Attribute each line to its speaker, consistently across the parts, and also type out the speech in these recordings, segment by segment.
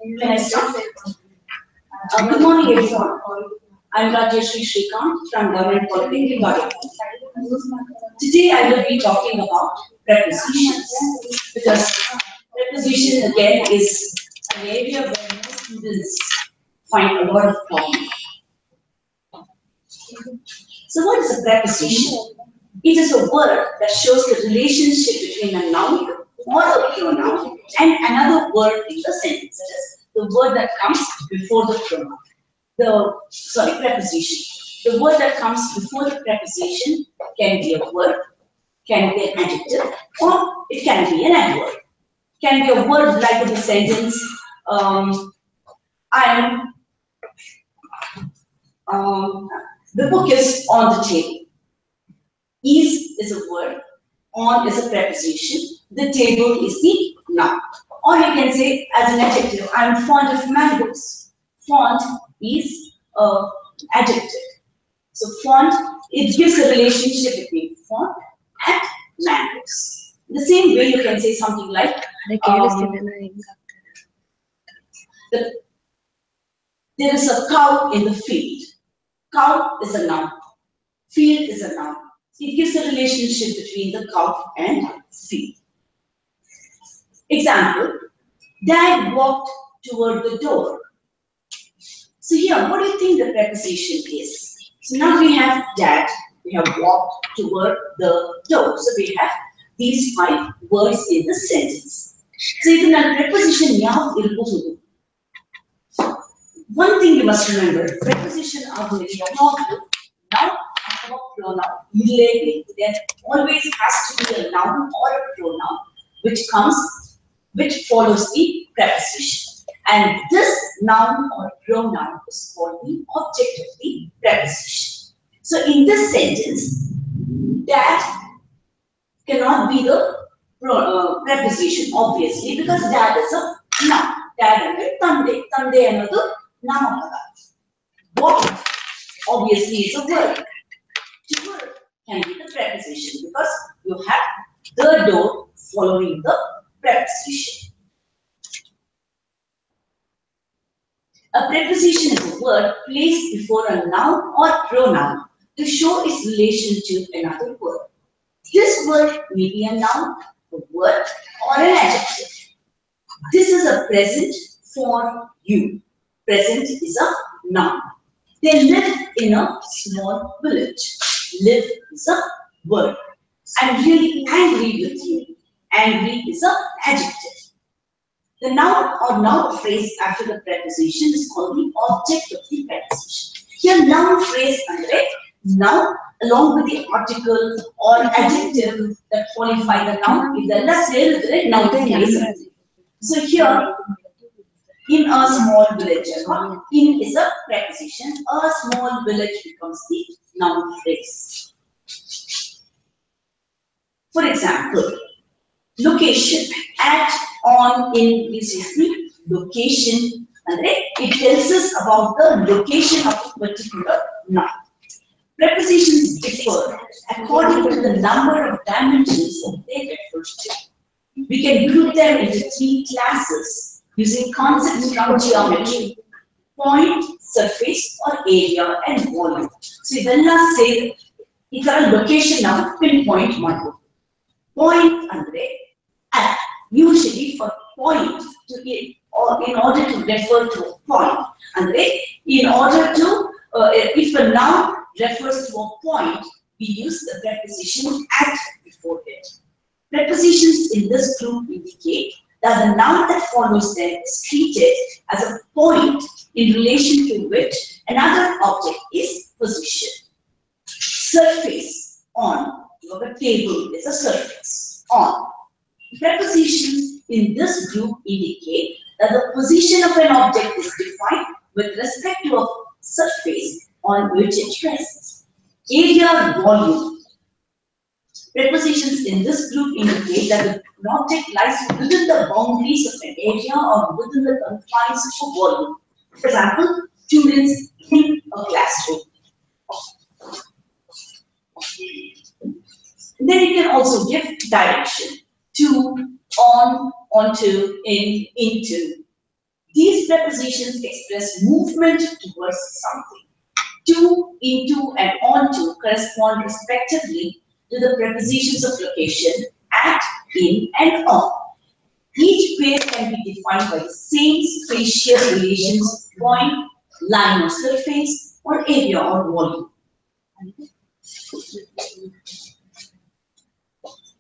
Speaker 1: Can I start? Good morning, everyone. I'm Rajyashree Srikant from Government Polytechnic, Bagepalli. Today I will be talking about prepositions, because preposition again is an area where most students find a lot of problem. So what is a preposition? It is a word that shows the relationship between a noun or a pronoun and another word in the sentence. That is, the word that comes before the pronoun. Preposition. The word that comes before the preposition can be a verb, can be an adjective, or it can be an adverb. Can be a word like in the sentence, the book is on the table. Is a word, on is a preposition, the table is the noun. Or you can say as an adjective, I'm fond of mangoes. Fond is an adjective. So fond, it gives a relationship between fond and mangoes. In the same way, you can say something like there is a cow in the field. Cow is a noun. Field is a noun. It gives a relationship between the cow and field. Example, Dad walked toward the door. So here, what do you think the preposition is? So now we have Dad, we have walked toward the door. So we have these 5 words in the sentence. So if a preposition now, one thing you must remember, preposition are very important. Now, pronoun, there always has to be a noun or a pronoun which follows the preposition. And this noun or pronoun is called the object of the preposition. So in this sentence, Dad cannot be the preposition, obviously, because Dad is a noun. Dad is Tande. Tande another noun. Walk, obviously, is a verb. Toward can be the preposition because you have the door following the preposition. A preposition is a word placed before a noun or pronoun to show its relation to another word. This word may be a noun, a word, or an adjective. This is a present for you. Present is a noun. They live in a small village. Live is a word. I'm really angry with you. Angry is an adjective. The noun or noun phrase after the preposition is called the object of the preposition. Here, noun phrase under noun along with the article or adjective that qualify the noun is the noun phrase. So here, in a small village, in is a preposition. A small village becomes the noun phrase. For example, location. At, on, in, this is the location. It tells us about the location of a particular noun. Prepositions differ according to the number of dimensions that they refer to. We can group them into 3 classes using concepts from geometry: point, surface, or area, and volume. So let's say if a location now pinpoint one. Point at, usually for point to be, or in order to refer to a point, in order to if a noun refers to a point, we use the preposition at before it. Prepositions in this group indicate that the noun that follows them is treated as a point in relation to which another object is positioned. Surface, on. The table is a surface, on. Prepositions in this group indicate that the position of an object is defined with respect to a surface on which it rests. Area, volume. Prepositions in this group indicate that an object lies within the boundaries of an area or within the confines of a volume. For example, students in a classroom. Then you can also give direction: to, on, onto, in, into. These prepositions express movement towards something. To, into, and onto correspond respectively to the prepositions of location, at, in, and on. Each pair can be defined by the same spatial relations, point, line or surface, or area or volume.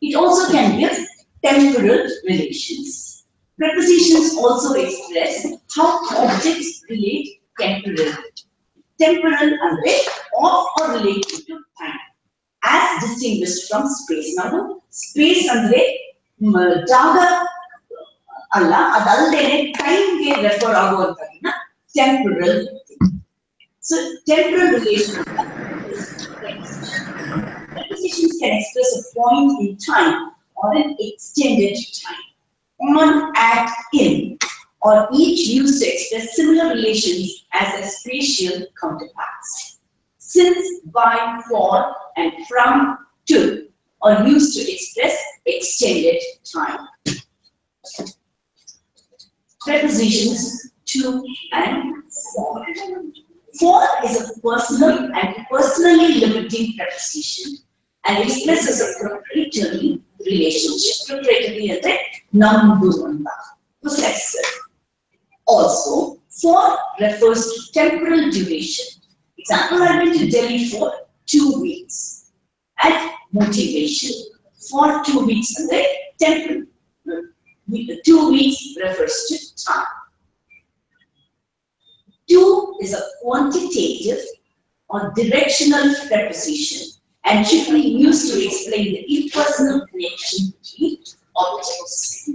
Speaker 1: It also can give temporal relations. Prepositions also express how objects relate temporally. Temporal ಅಂದ್ರೆ of or related to time, as distinguished from space. Now, space ಅಂದ್ರೆ ಜಾಗ ಅಲ್ಲ, ಅದಲ್ಲದೆ ಟೈಮ್ಗೆ refer ಆಗುವಂತದನ್ನ temporal. So temporal relations. Prepositions can express a point in time or an extended time. On, at, in, or each used to express similar relations as their spatial counterparts. Since, by, for, and from, to are used to express extended time. Prepositions to and for. For is a personal and personally limiting preposition and expresses a proprietary relationship. Proprietary is a non-duranda, possessive. Also, for refers to temporal duration. Example, I went to Delhi for 2 weeks. And motivation for 2 weeks and the temporal. 2 weeks refers to time. To is a quantitative or directional preposition and should be used to explain the impersonal connection between objects.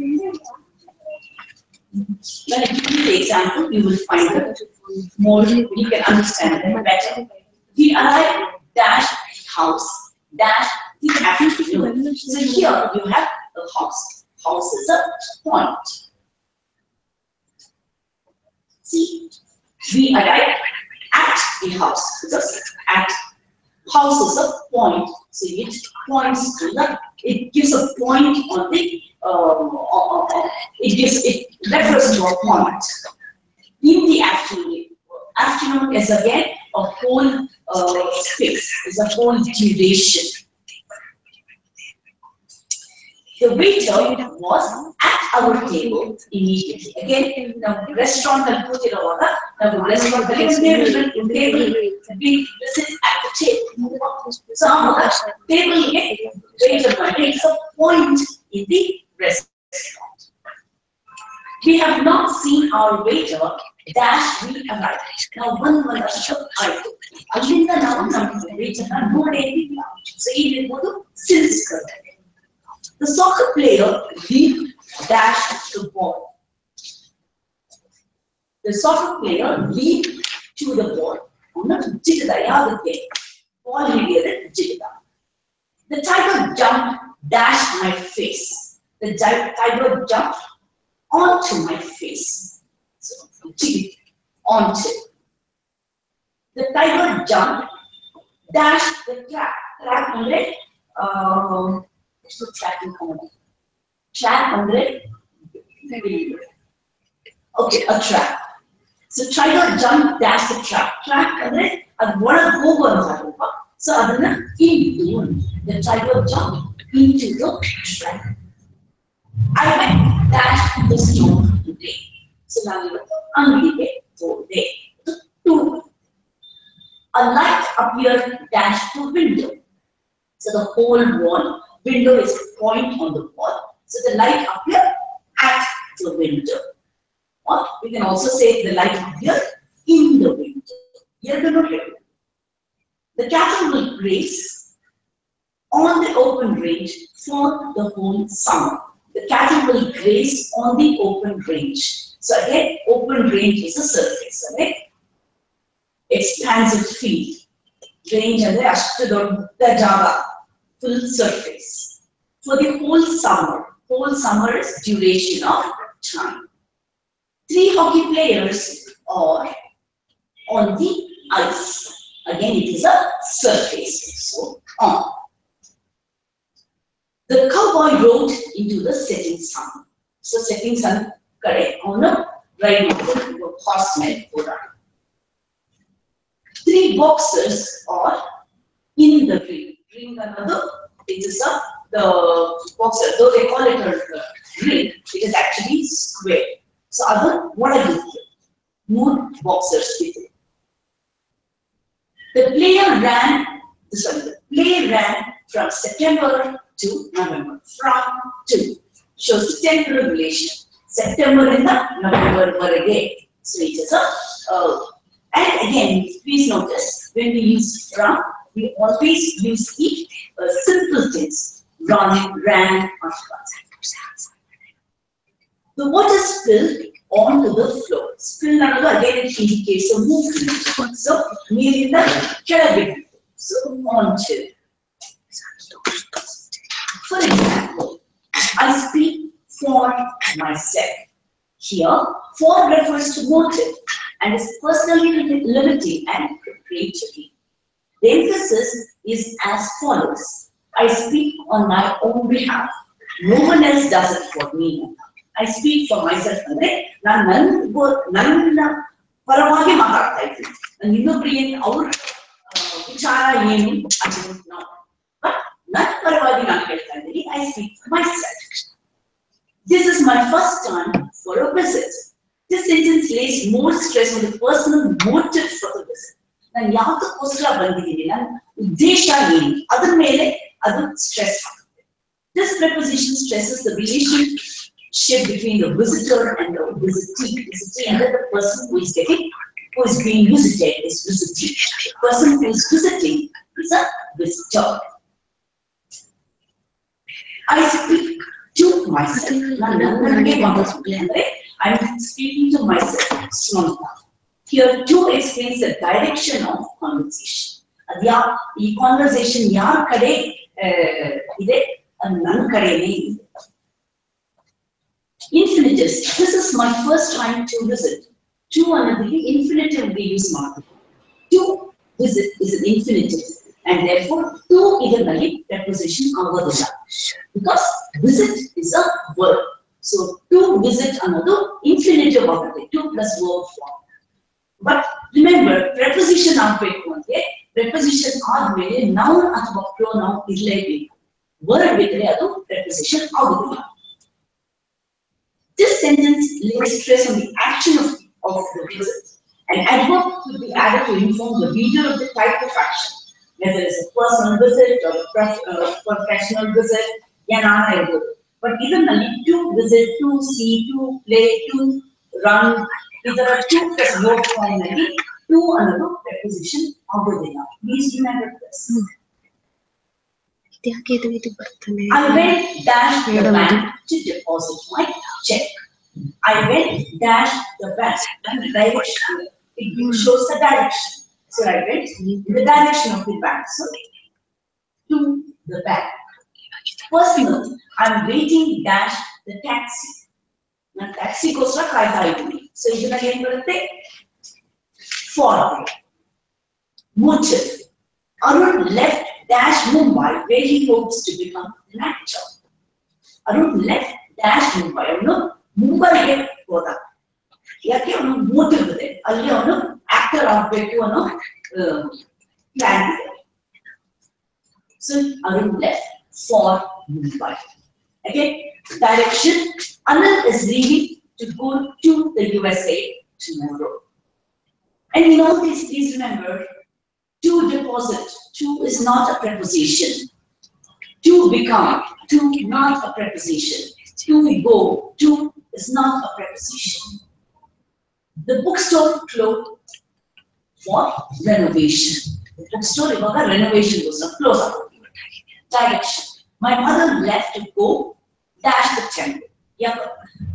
Speaker 1: When I give you the example, you will find it more, you can understand them better. We arrive dash house dash the afternoon. So here you have a house. House is a point. See, we arrive at the house. Just at house is a point, so it points to the. It gives a point on the. It refers to a point. In the afternoon, afternoon is again a whole space. Is a whole duration. The waiter was at our table immediately. Again, in the restaurant, table, we visit at the table. So, table waiter is a point in the restaurant. We have not seen our waiter dash we arrived. Now, one item. Alinda now the waiter so even since. The soccer player leaped dash the ball. The soccer player leaped to the ball. Ball the tiger jumped dash my face. The tiger jumped onto my face. So onto. The tiger jumped dash the trap. Trap so tracking comedy. Trap under okay, a trap. So tiger jump dash the trap. Trap under and what a go so adana into the tiger jumped into the trap. I went dash to the store today. So now you today. Two. A light appeared dash the window. So the whole wall. Window is a point on the wall, so the light appears at the window. Or we can also say the light appears in the window. The cattle will graze on the open range for the whole summer. The cattle will graze on the open range. So again, open range is a surface. Okay? Expansive field. Range and the Java. Full surface. For the whole summer is duration of time. 3 hockey players are on the ice. Again, it is a surface. So, on. The cowboy rode into the setting sun. So, setting sun, correct. ride horsemen. 3 boxers are in the ring. Ring another, it is the boxer, though they call it a ring, it is actually square. So other, what are you? More boxers with it. The player ran from September to November. From to shows the temporal relation. September in the November again. So it is and again, please notice when we use from, we always use the simple things. Run, ran, or the water spilled onto the floor. Spill again it indicates a movement. So meaning the carabin. So onto. For example, I speak for myself. Here, for refers to motive and is personally limiting and proprietary. The emphasis is as follows. I speak on my own behalf. No one else does it for me. I speak for myself. ನನ್ನ ಪರವಾಗಿ ಮಾತಾಡ್ತಾ ಇದ್ದೀನಿ. ಇನ್ನೊಬ್ಬರಿಗೆ ಅವ್ರ ವಿಚಾರ ಏನು ಅದು ನಾವು. ಬಟ್ ನನ್ನ ಪರವಾಗಿ ನಾನು ಹೇಳ್ತಾ ಇದ್ದೀನಿ. I speak for myself. This is my first time for a visit. This sentence lays more stress on the personal motive for the visit. ನಾನು ಯಾವ್ದಕ್ಕೋಸ್ಕರ ಬಂದಿದ್ದೀನಿ, ನನ್ನ ಉದ್ದೇಶ ಏನು, ಅದರ ಮೇಲೆ ಅದು ಸ್ಟ್ರೆಸ್ ಆಗುತ್ತೆ. This preposition stresses the relationship between the visitor and the visitee. Visitee and the person who is being visited is visitee. The person who is visiting is a visitor. I speak to myself. I'm speaking to myself. Here, to explains the direction of conversation. The conversation yaar kade ide, nan kade nahi. Infinitives. This is my first time to visit. To another infinitive we use market. To visit is an infinitive, and therefore to idernally preposition agadilla. Because visit is a verb. So to visit another infinitive agade. To plus verb form. But remember, preposition ಆಗಬೇಕು ಅಂದ್ರೆ preposition ಆದ್ಮೇಲೆ noun ಅಥವಾ pronoun ಇರಲೇಬೇಕು. Verb ಇದ್ರೆ ಅದು preposition ಆಗುದಿಲ್ಲ. This sentence lays stress on the action of the visit. An adverb could be added to inform the reader of the type of action, whether it's a personal visit or a professional visit. But even to visit, to see, to play, to run, there are two plus verb form to another preposition agodilla. Please remember this. I went dash the bank to deposit my check. I went dash the bank and the direction. It shows the direction. So I went in the direction of the bank. So to the bank. Personal, I'm waiting dash the taxi. Now taxi goes to kaitaidini. So idina ಏನು ಬರುತ್ತೆ? For motive. Arun left dash Mumbai where he hopes to become an actor. Arun left dash Mumbai. ಅವನು ಮುಂಬೈಗೆ ಹೋದ. ಯಾಕೆ ಅವನು motive ಇದೆ, ಅಲ್ಲಿ ಅವನು ಆಕ್ಟರ್ ಆಗಬೇಕು ಅನ್ನೋ ಪ್ಲಾನ್ ಇದೆ. So Arun left for Mumbai. Again, direction. Anil is leaving to go to the USA tomorrow. And in all this, please remember, to deposit, to is not a preposition. To become, to not a preposition. To go, to is not a preposition. The bookstore closed for renovation. The bookstore is a renovation was close up. Direction. My mother left to go dash the temple. Yeah,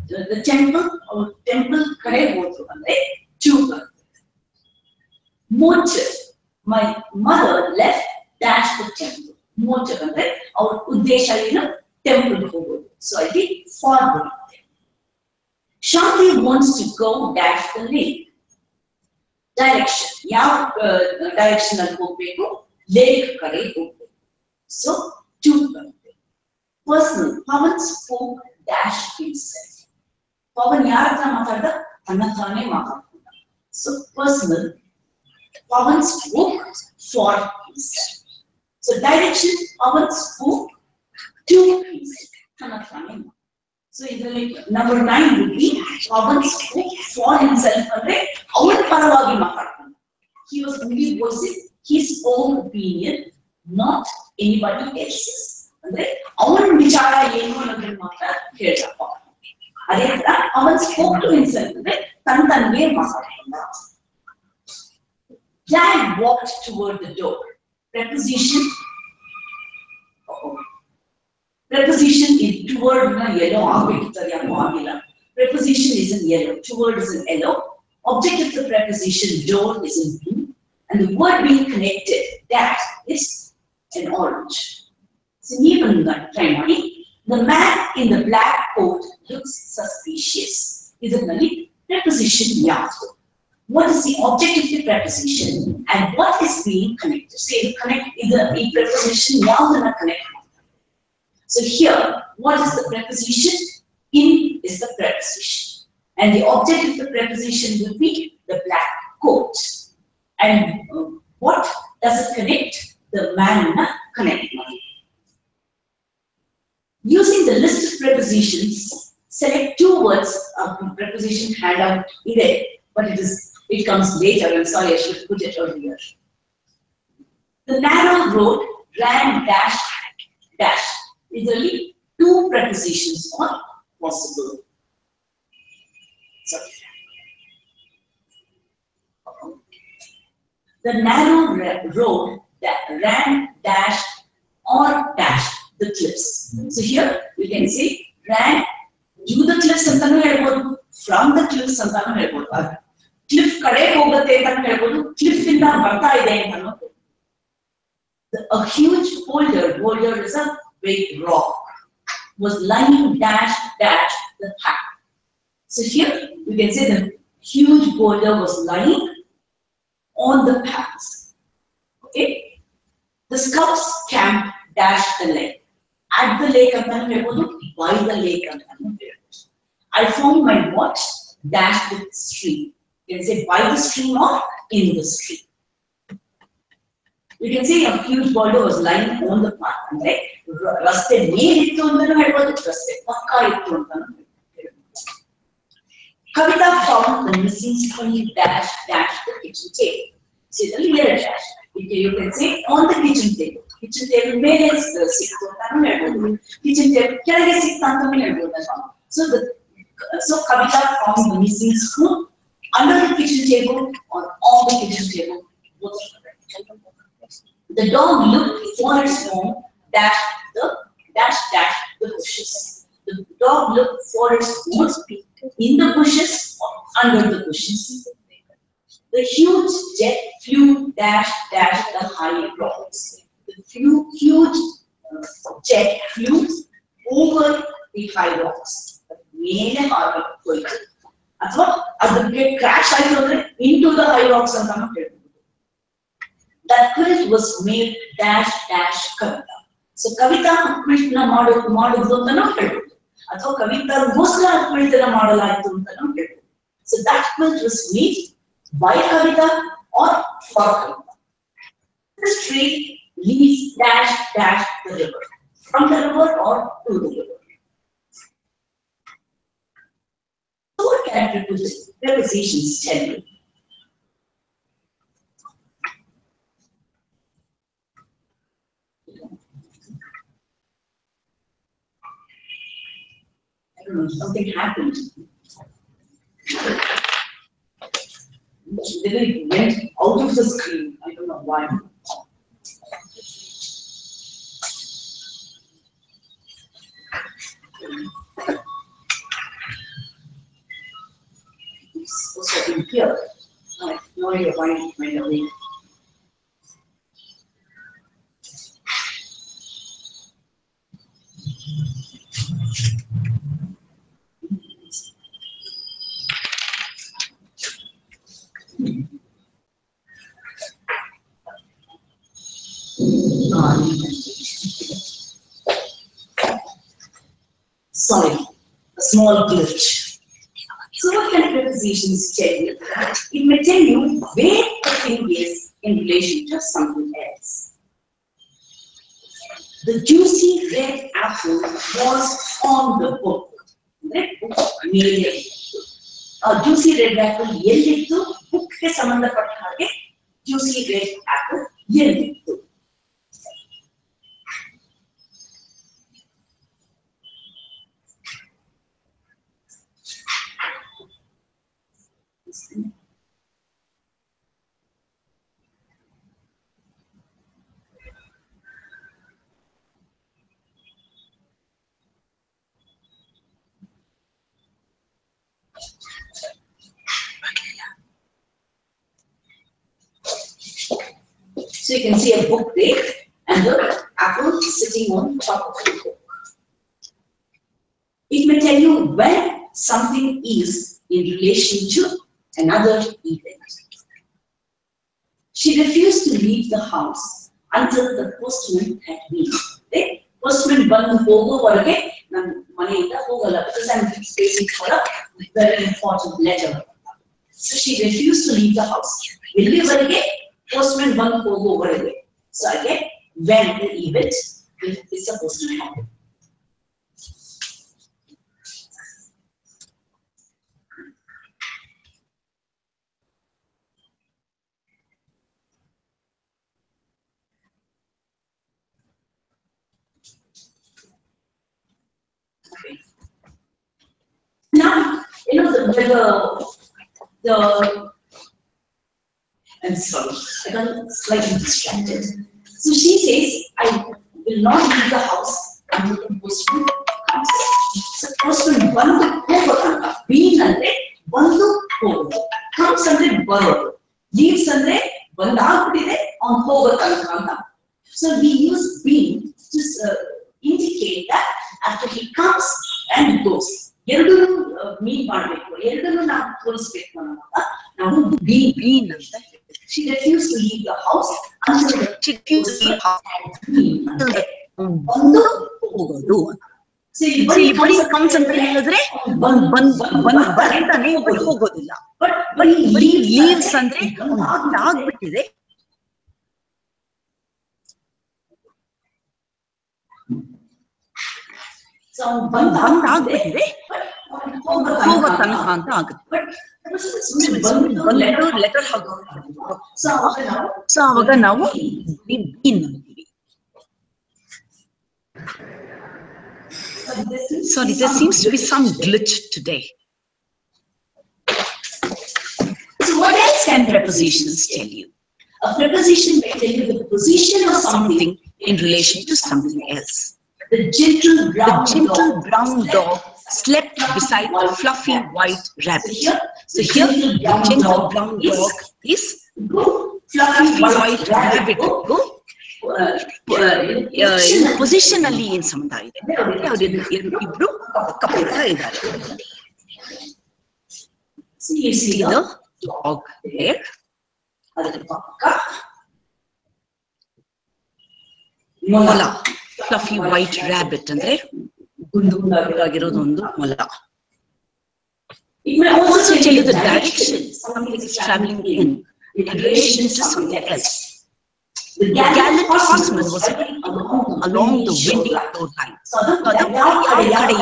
Speaker 1: the temple or temple kare hotu andre to. Motive. My mother left dash the temple. Motive andre our uddesha enu temple hogodu. So I did forward. Shanti wants to go dash the lake. Direction. Yav direction alli hogbeku, lake kare hogbeku. So to. Personal. Pawan spoke dash himself. Pawan yaar hatra matadda? So personal, Pawan spoke for himself. So direction, Pawan spoke to himself. So number 9 would be Pawan spoke for himself. He was only voicing his own opinion, not anybody else's. Pawan spoke to himself. Dad walked toward the door. Preposition. Preposition is toward yellow. Preposition is in yellow. Toward is in yellow. Object of the preposition door is in blue. And the word being connected, that is in orange. So even the man in the black coat looks suspicious. Is it preposition yato? What is the object of the preposition and what is being connected? Say connect is a preposition yato and a connect. So here, what is the preposition? In is the preposition. And the object of the preposition will be the black coat. And what does it connect? The man connect. Using the list of prepositions, select 2 words of the preposition handout here, but it comes later. I'm sorry, I should put it earlier. The narrow road ran dash dash. Is only 2 prepositions are possible. Sorry. The narrow road that ran dash or dash the cliffs. So here we can say ran to the cliffs from the cliffs cliff kade hogate cliff inda barta ide a huge boulder is a big rock, was lying dash dash the path. So here we can say the huge boulder was lying on the path. Okay? The scouts camped dash the lake. At the lake, by the lake. I found my watch dash the stream. You can say by the stream or in the stream. You can see a huge boulder was lying on the path. Right? Raste mee ittu antanu helbodu, raste pakka ittu antanu. Kavita found the missing spoon dash dash the kitchen table. See the little dash. You can say on the kitchen table. Kitchen table mere sikku antanu helbodu. Kitchen table kelage sikku antanu helbodu. So Kavita found the missing spoon under the kitchen table or on the kitchen table. Both are correct. The dog looked for its home dash the bushes. The dog looked for its home in the bushes or under the bushes. The huge jet flew dash the high rocks. The huge jet flew over the high rocks. Crash into the high rocks. That quilt was made dash Kavita. So Kavita quilt na model antanu helbodu. Athwa Kavita goskara quilt na model aaytu antanu helbodu. So that quilt was made by Kavita or for Kavita. This tree leads dash the river. From the river or to the river. So what can prepositions tell you? I don't know, something happened. It went out of the screen. I don't know why. It's supposed to be here. I have no idea why it went away. Sorry, a small glitch. So what can prepositions tell you? It may tell you where the thing is in relation to something else. The juicy red apple was on the book. Red book ಮೇಲೆ juicy red apple ಎಲ್ಲಿತ್ತು? book ಗೆ ಸಂಬಂಧಪಟ್ಟ ಹಾಗೆ juicy red apple ಎಲ್ಲಿತ್ತು? So you can see a book there and the apple sitting on top of the book. It may tell you where something is in relation to another event. She refused to leave the house until the postman had been. The postman ಬಂದು ಹೋಗುವವರೆಗೆ ನಾನು ಮನೆಯಿಂದ ಹೋಗಲ್ಲ because I'm waiting for a very important letter. So she refused to leave the house. ಎಲ್ಲಿವರೆಗೆ postman ಬಂದು ಹೋಗುವವರೆಗೆ. So again, when the event is supposed to happen. Okay. Now, you know the I'm sorry, I got slightly distracted. So she says, I will not leave the house until the postman comes. So postman ಬಂದು ಹೋಗೋದಂತ. Being ಅಂದ್ರೆ ಬಂದು ಹೋಗೋದು. Comes ಅಂದ್ರೆ ಬರೋದು. Leaves ಅಂದ್ರೆ ಬಂದಾಗ್ಬಿಟ್ಟಿದೆ ಅವ್ನು ಹೋಗೋದಂತ ಅಂತ. So we use being to indicate that after he comes and goes. ಎರಡನ್ನೂ ಮೀನ್ ಮಾಡಬೇಕು, ಎರಡನ್ನೂ ನಾವು ತೋರಿಸ್ಬೇಕು ಅನ್ನೋವಾಗ ನಾವು being ಅಂತ. She refused to leave the house until the ಬಂದು ಹೋಗೋದು. So body comes ಅಂತ ಹೇಳಿದ್ರೆ ಬರ್ತಾನೆ ಹೋಗೋದಿಲ್ಲ. But leaves ಅಂದ್ರೆ ಆಗ್ಬಿಟ್ಟಿದೆ. So ಬಂದಾಗ್ಬಿಟ್ಟಿದೆ ಹೋಗೋ ತನಕ ಅಂತ ಆಗುತ್ತೆ. ಬಂದು ಲೆಟರ್ ಹಾಕೋದು. ಸೊ ಅವಾಗ ನಾವು Sorry, there seems to be some glitch today. So what else can prepositions tell you? A preposition may tell you the position of something in relation to something else. The gentle brown dog slept beside the fluffy white rabbit. So here, the gentle brown dog is fluffy white rabbit. Go. Positionally in samanta ide. Ibru kappita idare. So you see the dog there. Adar pakka mola. Fluffy white rabbit andre gundagirodu ondu mola. It may also tell you the direction something is traveling in relation to something else. The gallant horseman was along the windy road line. So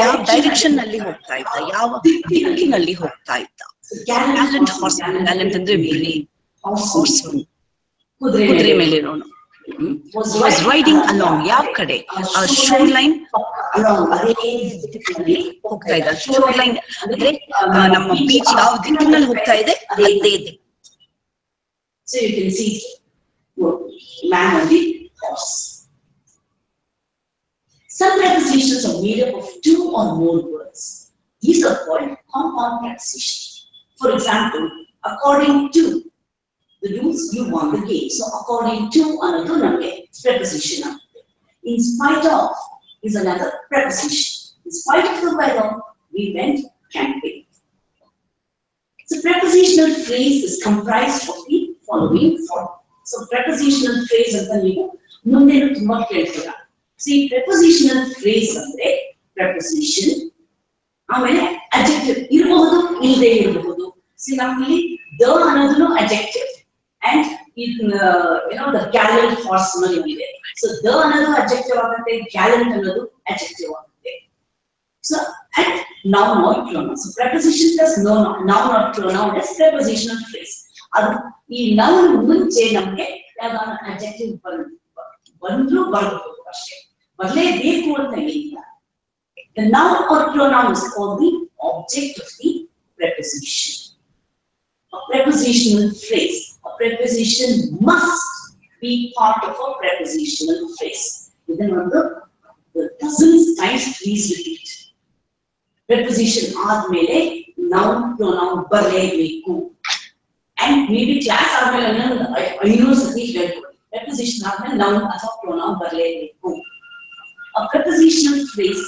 Speaker 1: ಯಾವ direction ನಲ್ಲಿ ಹೋಗ್ತಾ ಇದ್ದ, ಯಾವ ದಿಕ್ಕಿನಲ್ಲಿ ಹೋಗ್ತಾ ಇದ್ದ. Gallant horseman, gallant ಅಂದ್ರೆ brave horseman, ಕುದುರೆ ಮೇಲೆ ಇರೋನು. Was riding along ಯಾವ ಕಡೆ shoreline ಹೋಗ್ತಾ ಇದ್ದ. shoreline ಅಂದ್ರೆ ನಮ್ಮ ಬೀಚ್ ಯಾವ ದಿಕ್ಕಿನಲ್ಲಿ ಹೋಗ್ತಾ ಇದೆ ಅದೇ ದಿಕ್ಕು. So you can see man on the horse. Some prepositions are made up of two or more words. These are called compound prepositions. For example, according to the rules, you won the game. So according to another preposition. In spite of is another preposition. In spite of the weather, we went camping. So prepositional phrase is comprised of the following form. So prepositional phrase ಅಂತ ನೀವು ಮುಂದೆನೂ ತುಂಬಾ ಕೇಳ್ತೀರಾ. See, prepositional phrase ಅಂದ್ರೆ preposition, ಆಮೇಲೆ adjective ಇರಬಹುದು ಇಲ್ಲದೆ ಇರಬಹುದು. See ನಮ್ಮಲ್ಲಿ the ಅನ್ನೋದು adjective and the gallant horseman ಇದೆ. So the ಅನ್ನೋದು adjective ಆಗುತ್ತೆ, gallant ಅನ್ನೋದು adjective ಆಗುತ್ತೆ. So and noun or pronoun. So preposition plus noun or pronoun is prepositional phrase. ಅದು ಈ noun ಮುಂಚೆ ನಮಗೆ ಯಾವ್ದಾನ adjective ಬಂದ್ರು ಬರಬಹುದು ಅಷ್ಟೇ, ಬರಲೇಬೇಕು ಅಂತ ಇಲ್ಲ. The noun or pronoun is called the object of the preposition. A prepositional phrase. A preposition must be part of a prepositional phrase. Within the dozens times, please repeat. Preposition ಆದ್ಮೇಲೆ noun pronoun ಬರಲೇಬೇಕು. And maybe class ಆದ್ಮೇಲೆ ಐನೂರು ಸತಿ ಹೇಳ್ಕೊಡಿ. Preposition ಆದ್ಮೇಲೆ noun ಅಥವಾ pronoun ಬರಲೇಬೇಕು. A prepositional phrase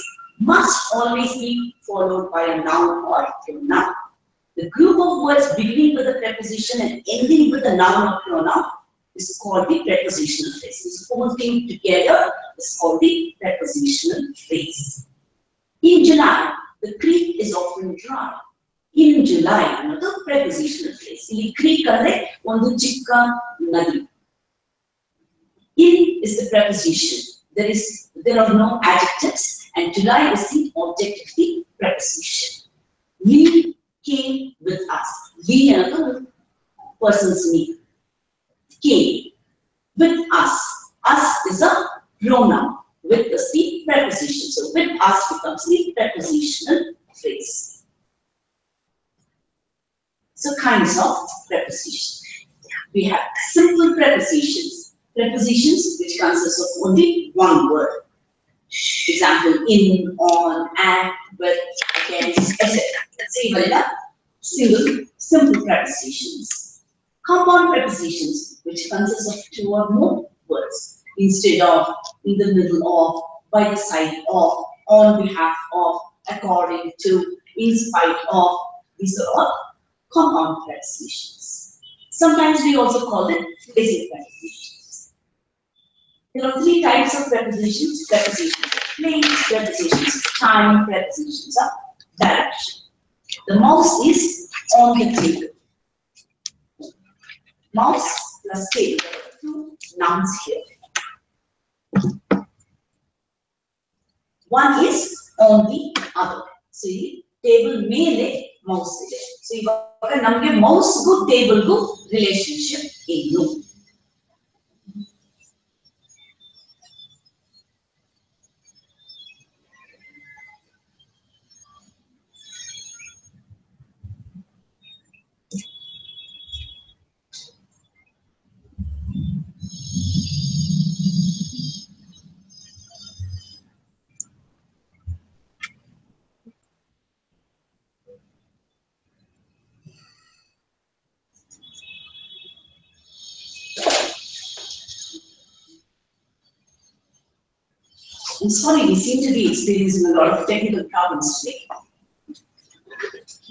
Speaker 1: must always be followed by a noun or pronoun. The group of words beginning with a preposition and ending with a noun or pronoun is called the prepositional phrase. This whole thing together is called the prepositional phrase. In July, the creek is often dry. In July, another prepositional phrase. In creek, ಒಂದು ಚಿಕ್ಕ ನದಿ. In is the preposition. There are no adjectives, and July is the object of the preposition. We came with us. We another person's name. Came with us. Us is a pronoun. With is the preposition. So with us becomes the prepositional phrase. So kinds of prepositions. We have simple prepositions. Prepositions which consist of only one word. Example: in, on, at, with, against, etc. See, simple prepositions. Compound prepositions which consist of two or more words. Instead of, in the middle of, by the side of, on behalf of, according to, in spite of. These are all compound prepositions. Sometimes we also call them basic prepositions. There are three types of prepositions: prepositions of place, prepositions of time, prepositions of direction. The mouse is on the table. Mouse plus table. There are two nouns here. One is on the other. See, table ಮೇಲೆ mouse ಇದೆ. So ಇವಾಗ ನಮಗೆ mouse ಗೂ table ಗೂ relationship ಏನು? I'm sorry, we seem to be experiencing a lot of technical problems today.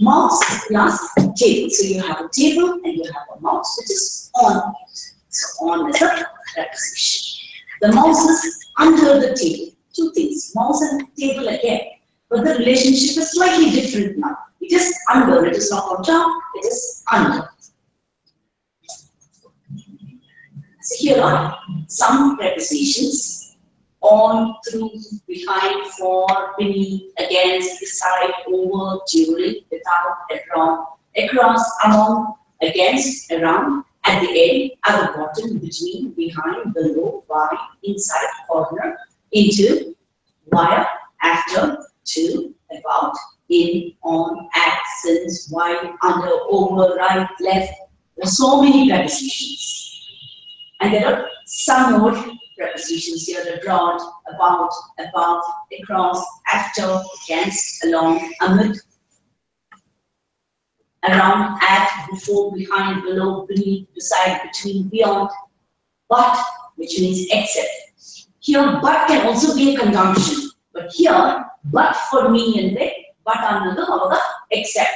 Speaker 1: Mouse plus table. So you have a table and you have a mouse which is on it. So on is a preposition. The mouse is under the table. Two things: mouse and table again. But the relationship is slightly different now. It is under. It is not on top. It is under. So here are some prepositions: on, through, behind, for, beneath, against, beside, over, during, without, across, among, against, around, at the end, at the bottom, between, behind, below, by, inside, corner, into, via, after, to, about, in, on, at, since, while, under, over, right, left. There are so many prepositions. And there are some more prepositions here: abroad, about, above, across, after, against, along, amid, around, at, before, behind, below, beneath, beside, between, beyond. But, which means except. Here, but can also be a conjunction. But here, but for me and they, but another except.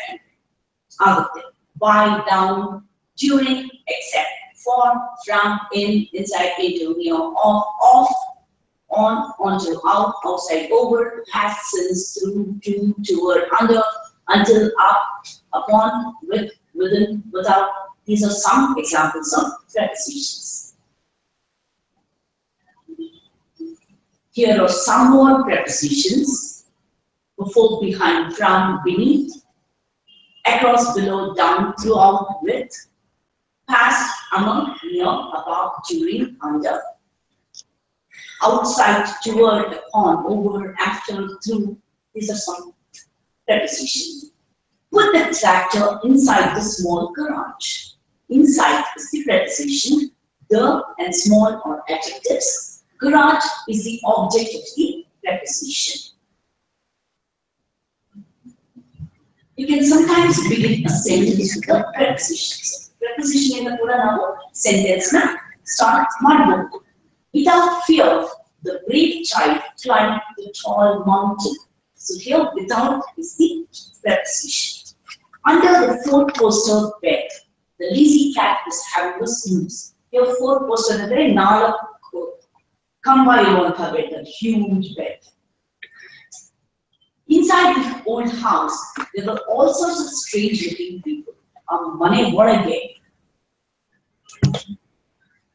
Speaker 1: By, down, during, except. For, from, in, inside, into, near, off, on, onto, out, outside, over, past, since, through, to, toward, under, until, up, upon, with, within, without. These are some examples of prepositions. Here are some more prepositions. Before, behind, from, beneath, across, below, down, throughout, with, past, among, near, above, during, under, outside, toward, upon, over, after, through. These are some prepositions. Put the tractor inside the small garage. Inside is the preposition. The and small are adjectives. Garage is the object of the preposition. You can sometimes begin a sentence with the prepositions. Preposition in the pura sentence na start madhu. Without fear, the brave child climbed the tall mountain. So here, without is the preposition. Under the four-poster bed, the lazy cat is having a snooze. Here, four-poster is a very nala kambayivanta bed, a huge bed. Inside the old house, there were all sorts of strange-looking people. Money, what a game!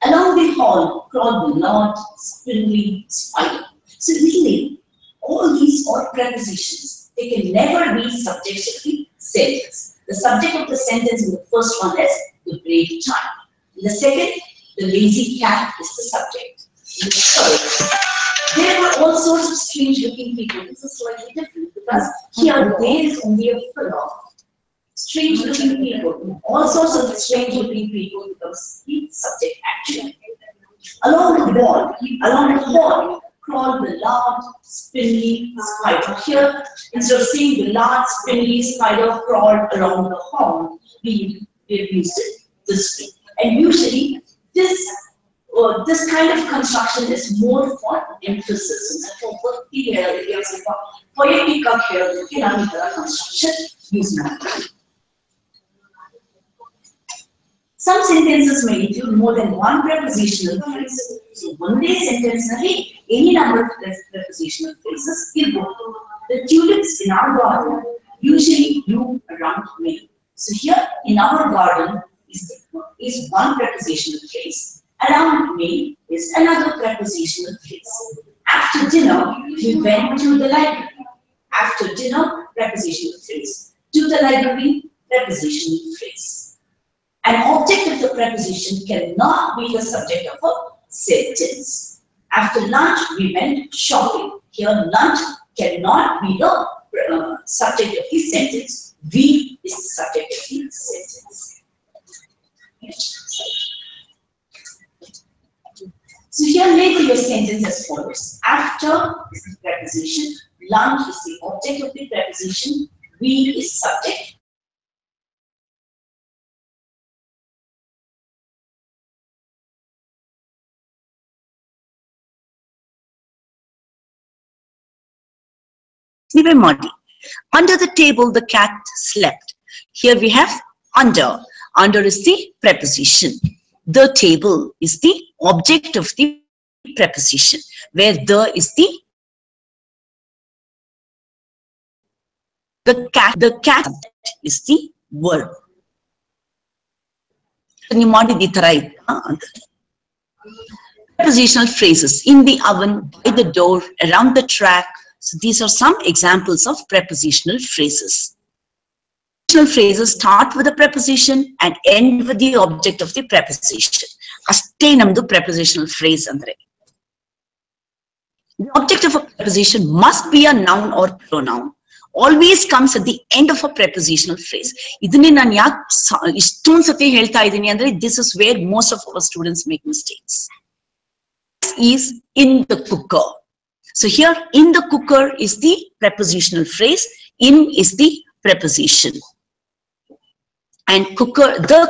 Speaker 1: Along the hall crawled the large, spindly spider. So really, all these are prepositions. They can never be subjects of the sentence. The subject of the sentence in the first one is the brave child. In the second, the lazy cat is the subject. In the third, there were all sorts of strange-looking people. This is slightly different because here there is only a fellow. Strange-looking people, all sorts of strange-looking people becomes the subject actually. Along the wall, crawled the large, spindly spider. Here, instead of saying the large, spindly spider crawled along the hall, we have used it this way. And usually, this kind of construction is more for emphasis. For poetic construction using it. Some sentences may include more than one prepositional phrase. So, one day sentence any number of prepositional phrases give both. The tulips in our garden usually bloom around May. So, here in our garden is one prepositional phrase. Around May is another prepositional phrase. After dinner, we went to the library. After dinner, prepositional phrase. To the library, prepositional phrase. An object of the preposition cannot be the subject of a sentence. After lunch, we went shopping. Here, lunch cannot be the subject of the sentence. We is the subject of the sentence. So here, label your sentence as follows. After is the preposition. Lunch is the object of the preposition. We is subject. Under the table, the cat slept. Here we have under. Under is the preposition. The table is the object of the preposition, where the is the cat is the verb. Prepositional phrases: in the oven, by the door, around the track. So these are some examples of prepositional phrases. Prepositional phrases start with a preposition and end with the object of the preposition. Aste namdu prepositional phrase andre. The object of a preposition must be a noun or pronoun. Always comes at the end of a prepositional phrase. Idine nan yak ishtond sati helta idini andre, this is where most of our students make mistakes. This is in the cooker. So here, in the cooker is the prepositional phrase, in is the preposition. And the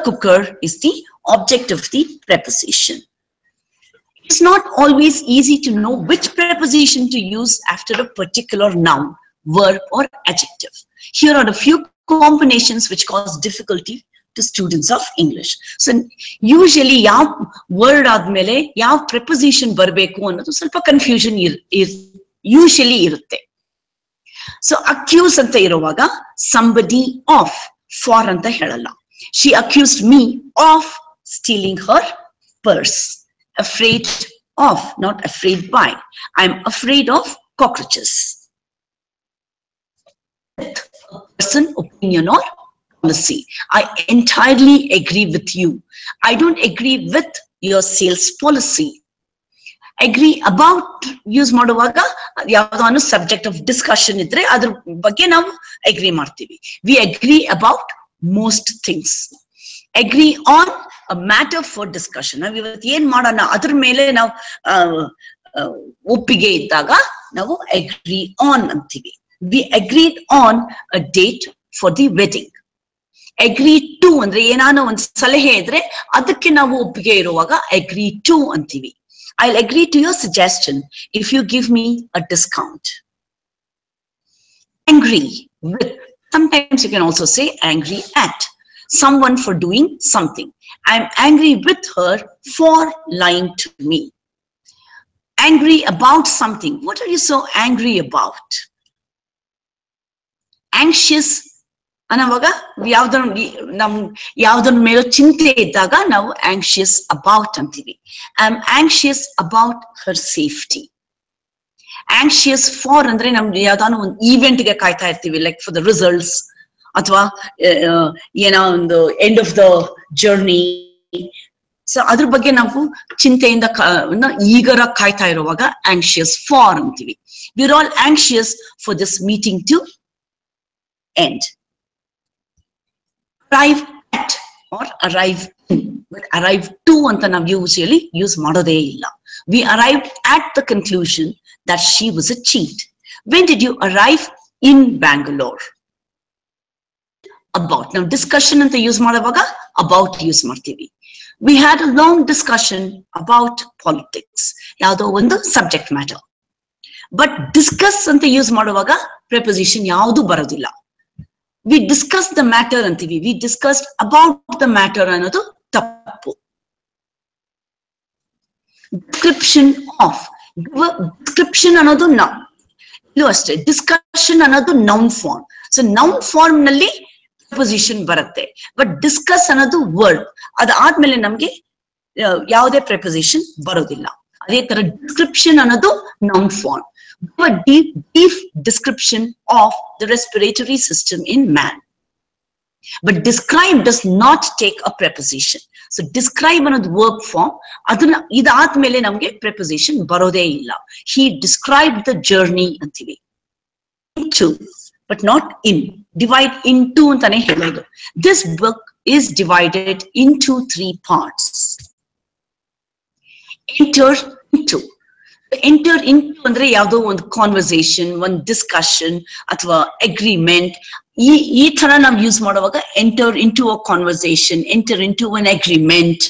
Speaker 1: cooker is the object of the preposition. It's not always easy to know which preposition to use after a particular noun, verb or adjective. Here are a few combinations which cause difficulty to students of English. So usually yav word admele yav preposition barbeku annadu ಸ್ವಲ್ಪ confusion usually irutte. So accuse anta iruvaga somebody of, for anta helalla. She accused me of stealing her purse. Afraid of, not afraid by. I'm afraid of cockroaches. With a person, opinion or policy. I entirely agree with you. I don't agree with your sales policy. Agree about use ಮಾಡುವಾಗ ಯಾವುದಾದ್ರು subject of discussion ಇದ್ರೆ ಅದ್ರ ಬಗ್ಗೆ ನಾವು agree ಮಾಡ್ತೀವಿ. We agree about most things. Agree on a matter for discussion. ನಾವು ಇವತ್ತು ಏನ್ ಮಾಡೋಣ ಅದ್ರ ಮೇಲೆ ನಾವು ಒಪ್ಪಿಗೆ ಇದ್ದಾಗ ನಾವು agree on ಅಂತೀವಿ. We agreed on a date for the wedding. Agree to ಅಂದ್ರೆ ಏನಾನ ಒಂದು ಸಲಹೆ ಇದ್ರೆ ಅದಕ್ಕೆ ನಾವು ಒಪ್ಪಿಗೆ ಇರುವಾಗ agree to ಅಂತೀವಿ. I'll agree to your suggestion if you give me a discount. Angry with, sometimes you can also say angry at someone for doing something. I'm angry with her for lying to me. Angry about something. What are you so angry about? Anxious ಅನ್ನುವಾಗ ಯಾವ್ದ್ರ ಮೇಲೋ ಚಿಂತೆ ಇದ್ದಾಗ ನಾವು anxious about ಅಂತೀವಿ. I'm anxious about her safety. Anxious for ಅಂದ್ರೆ ನಮ್ಗೆ ಯಾವ್ದಾನ ಒಂದು ಈವೆಂಟ್ಗೆ ಕಾಯ್ತಾ ಇರ್ತೀವಿ, ಲೈಕ್ ಫಾರ್ ದ ರಿಸಲ್ಟ್ಸ್ ಅಥವಾ ಏನೋ ಒಂದು end of the journey. So ಅದ್ರ ಬಗ್ಗೆ ನಾವು ಚಿಂತೆಯಿಂದ ಈಗರ ಕಾಯ್ತಾ ಇರುವಾಗ anxious for ಅಂತೀವಿ. We're all anxious for this meeting to end. Arrive at or arrive in, but arrive to anta ನಾವು usually use ಮಾಡೋದೇ ಇಲ್ಲ. We arrived at the conclusion that she was a cheat. When did you arrive in Bangalore? About. Now discussion anta use ಮಾಡುವಾಗ about use ಮಾಡ್ತೀವಿ. We had a long discussion about politics. ಯಾವುದೋ ಒಂದು subject matter. But discuss anta use ಮಾಡುವಾಗ preposition ಯಾವುದು ಬರೋದಿಲ್ಲ. We discussed the matter ಅಂತೀವಿ. We discussed about the matter ಅನ್ನೋದು ತಪ್ಪು. Description of. Description ಅನ್ನೋದು noun. ಇಲ್ಲೂ ಅಷ್ಟೇ. Discussion ಅನ್ನೋದು noun form. So noun form ನಲ್ಲಿ preposition ಬರುತ್ತೆ. But discuss ಅನ್ನೋದು word. ಅದಾದ್ಮೇಲೆ ನಮ್ಗೆ ಯಾವುದೇ preposition ಬರೋದಿಲ್ಲ. ಅದೇ ತರ description ಅನ್ನೋದು noun form. A brief description of the respiratory system in man. But describe does not take a preposition. So describe another verb form. Aduna idaadmele namge preposition barode illa. He described the journey antivi. Into, but not in. Divide into antane helodu. This book is divided into 3 parts. Enter into. Enter into ಅಂದ್ರೆ ಯಾವುದೋ ಒಂದು conversation, ಒಂದು discussion ಅಥವಾ agreement, ಈ ತರ ನಾವು use ಮಾಡುವಾಗ enter into a conversation, enter into an agreement,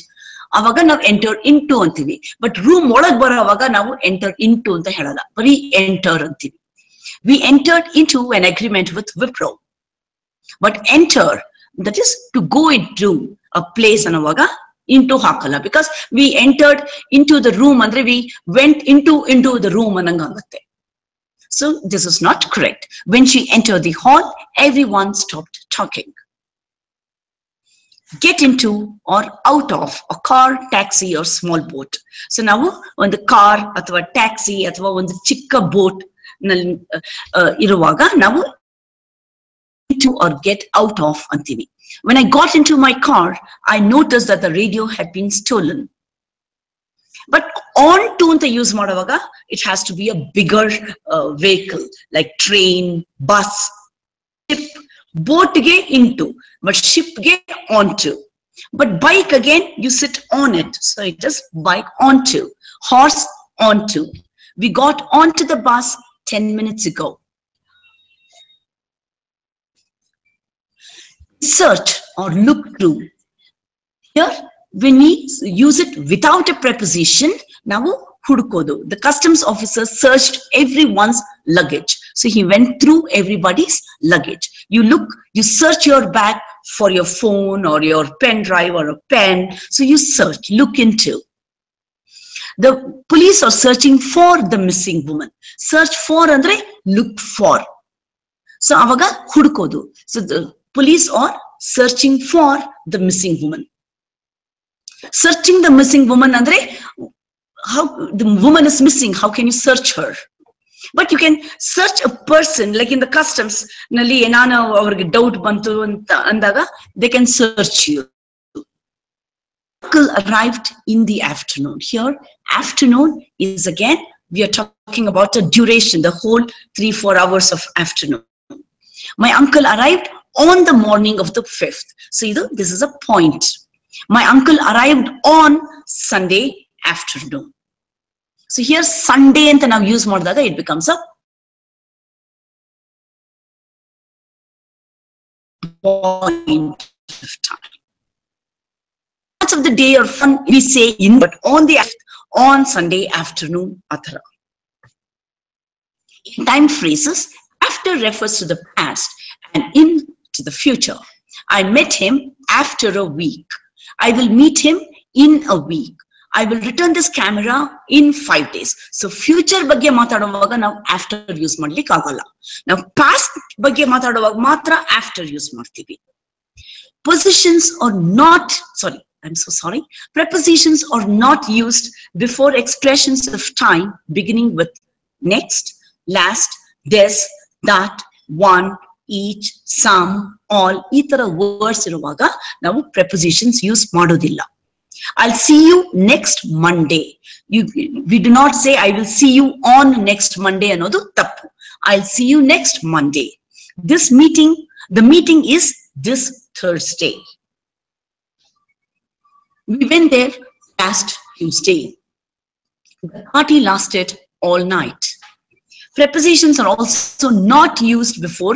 Speaker 1: ಅವಾಗ ನಾವು ಎಂಟರ್ ಇಂಟು ಅಂತೀವಿ. ಬಟ್ ರೂಮ್ ಒಳಗ್ ಬರೋವಾಗ ನಾವು ಎಂಟರ್ ಇಂಟು ಅಂತ ಹೇಳಲ್ಲ, ಬರೀ ಎಂಟರ್ ಅಂತೀವಿ. We entered into an agreement with Wipro. But enter, that is to go into a place ಅನ್ನುವಾಗ into ಹಾಕಲ್ಲ, because we entered into the room ಅಂದ್ರೆ we went into the room ಅನ್ನಂಗಾಗುತ್ತೆ. So this is not correct. When she entered the hall, everyone stopped talking. Get into or out of a car, taxi or small boat. So ನಾವು ಒಂದು car ಅಥವಾ taxi ಅಥವಾ ಒಂದು ಚಿಕ್ಕ boat ನಲ್ಲಿ ಇರುವಾಗ ನಾವು into or get out of ಅಂತೀವಿ. When I got into my car, I noticed that the radio had been stolen. But on to anta use ಮಾಡುವಾಗ it has to be a bigger vehicle like train, bus, ship. Boat ge into, but ship ge onto. But bike again, you sit on it, so it is bike onto. Horse onto. We got onto the bus 10 minutes ago. Search or look through. Here, when we use it without a preposition, ನಾವು ಹುಡುಕೋದು. The customs officer searched everyone's luggage. So he went through everybody's luggage. You look, you search your bag for your phone or your pen drive or a pen. So you search, look into. The police are searching for the missing woman. Search for andre look for. So avaga hudukodu. So the police are searching for the missing woman. Searching the missing woman andre, how the woman is missing, how can you search her? But you can search a person, like in the customs nalli enana avarge doubt bantu anta andaga they can search you. Uncle arrived in the afternoon. Here afternoon is again, we are talking about the duration, the whole 3-4 hours of afternoon. My uncle arrived on the morning of the 5th. So this is a point. My uncle arrived on Sunday afternoon. So here Sunday anta now use madadaga it becomes a point of time. Much of the day or fun we say in, but on Sunday afternoon athara. In time phrases, after refers to the past and in to the future. I met him after a week. I will meet him in a week. I will return this camera in 5 days. So future ಬಗ್ಗೆ ಮಾತಾಡುವಾಗ ನಾವು after use ಮಾಡ್ಲಿಕ್ಕೆ ಆಗಲ್ಲ. ನಾವು past ಬಗ್ಗೆ ಮಾತಾಡುವಾಗ ಮಾತ್ರ after use ಮಾಡ್ತೀವಿ. Positions are not, I'm so sorry. Prepositions are not used before expressions of time beginning with next, last, this, that, one, each, some, all. ಈ ತರ words ಇರುವಾಗ ನಾವು prepositions use ಮಾಡೋದಿಲ್ಲ. I'll see you next Monday. We do not say I will see you on next Monday ಅನ್ನೋದು ತಪ್ಪು. I'll see you next Monday. This meeting, the meeting is this Thursday. We went there last Tuesday. The party lasted all night. Prepositions are also not used before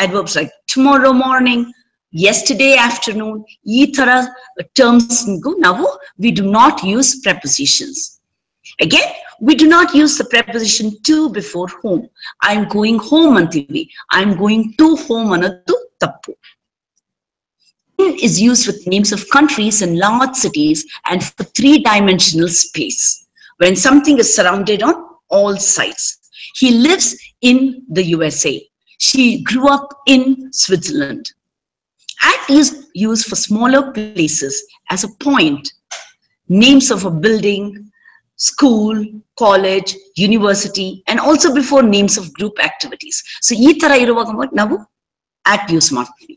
Speaker 1: adverbs like tomorrow morning, yesterday afternoon. Ee thara terms now we do not use prepositions. Again, we do not use the preposition to before home. I'm going home antivi. I'm going to home anadu tappu. In is used with names of countries and large cities and for 3-dimensional space. When something is surrounded on all sides. He lives in the USA. She grew up in Switzerland. At is used for smaller places as a point. Names of a building, school, college, university, and also before names of group activities. So, ee tara iruvaga navu at use ಮಾಡ್ತೀವಿ.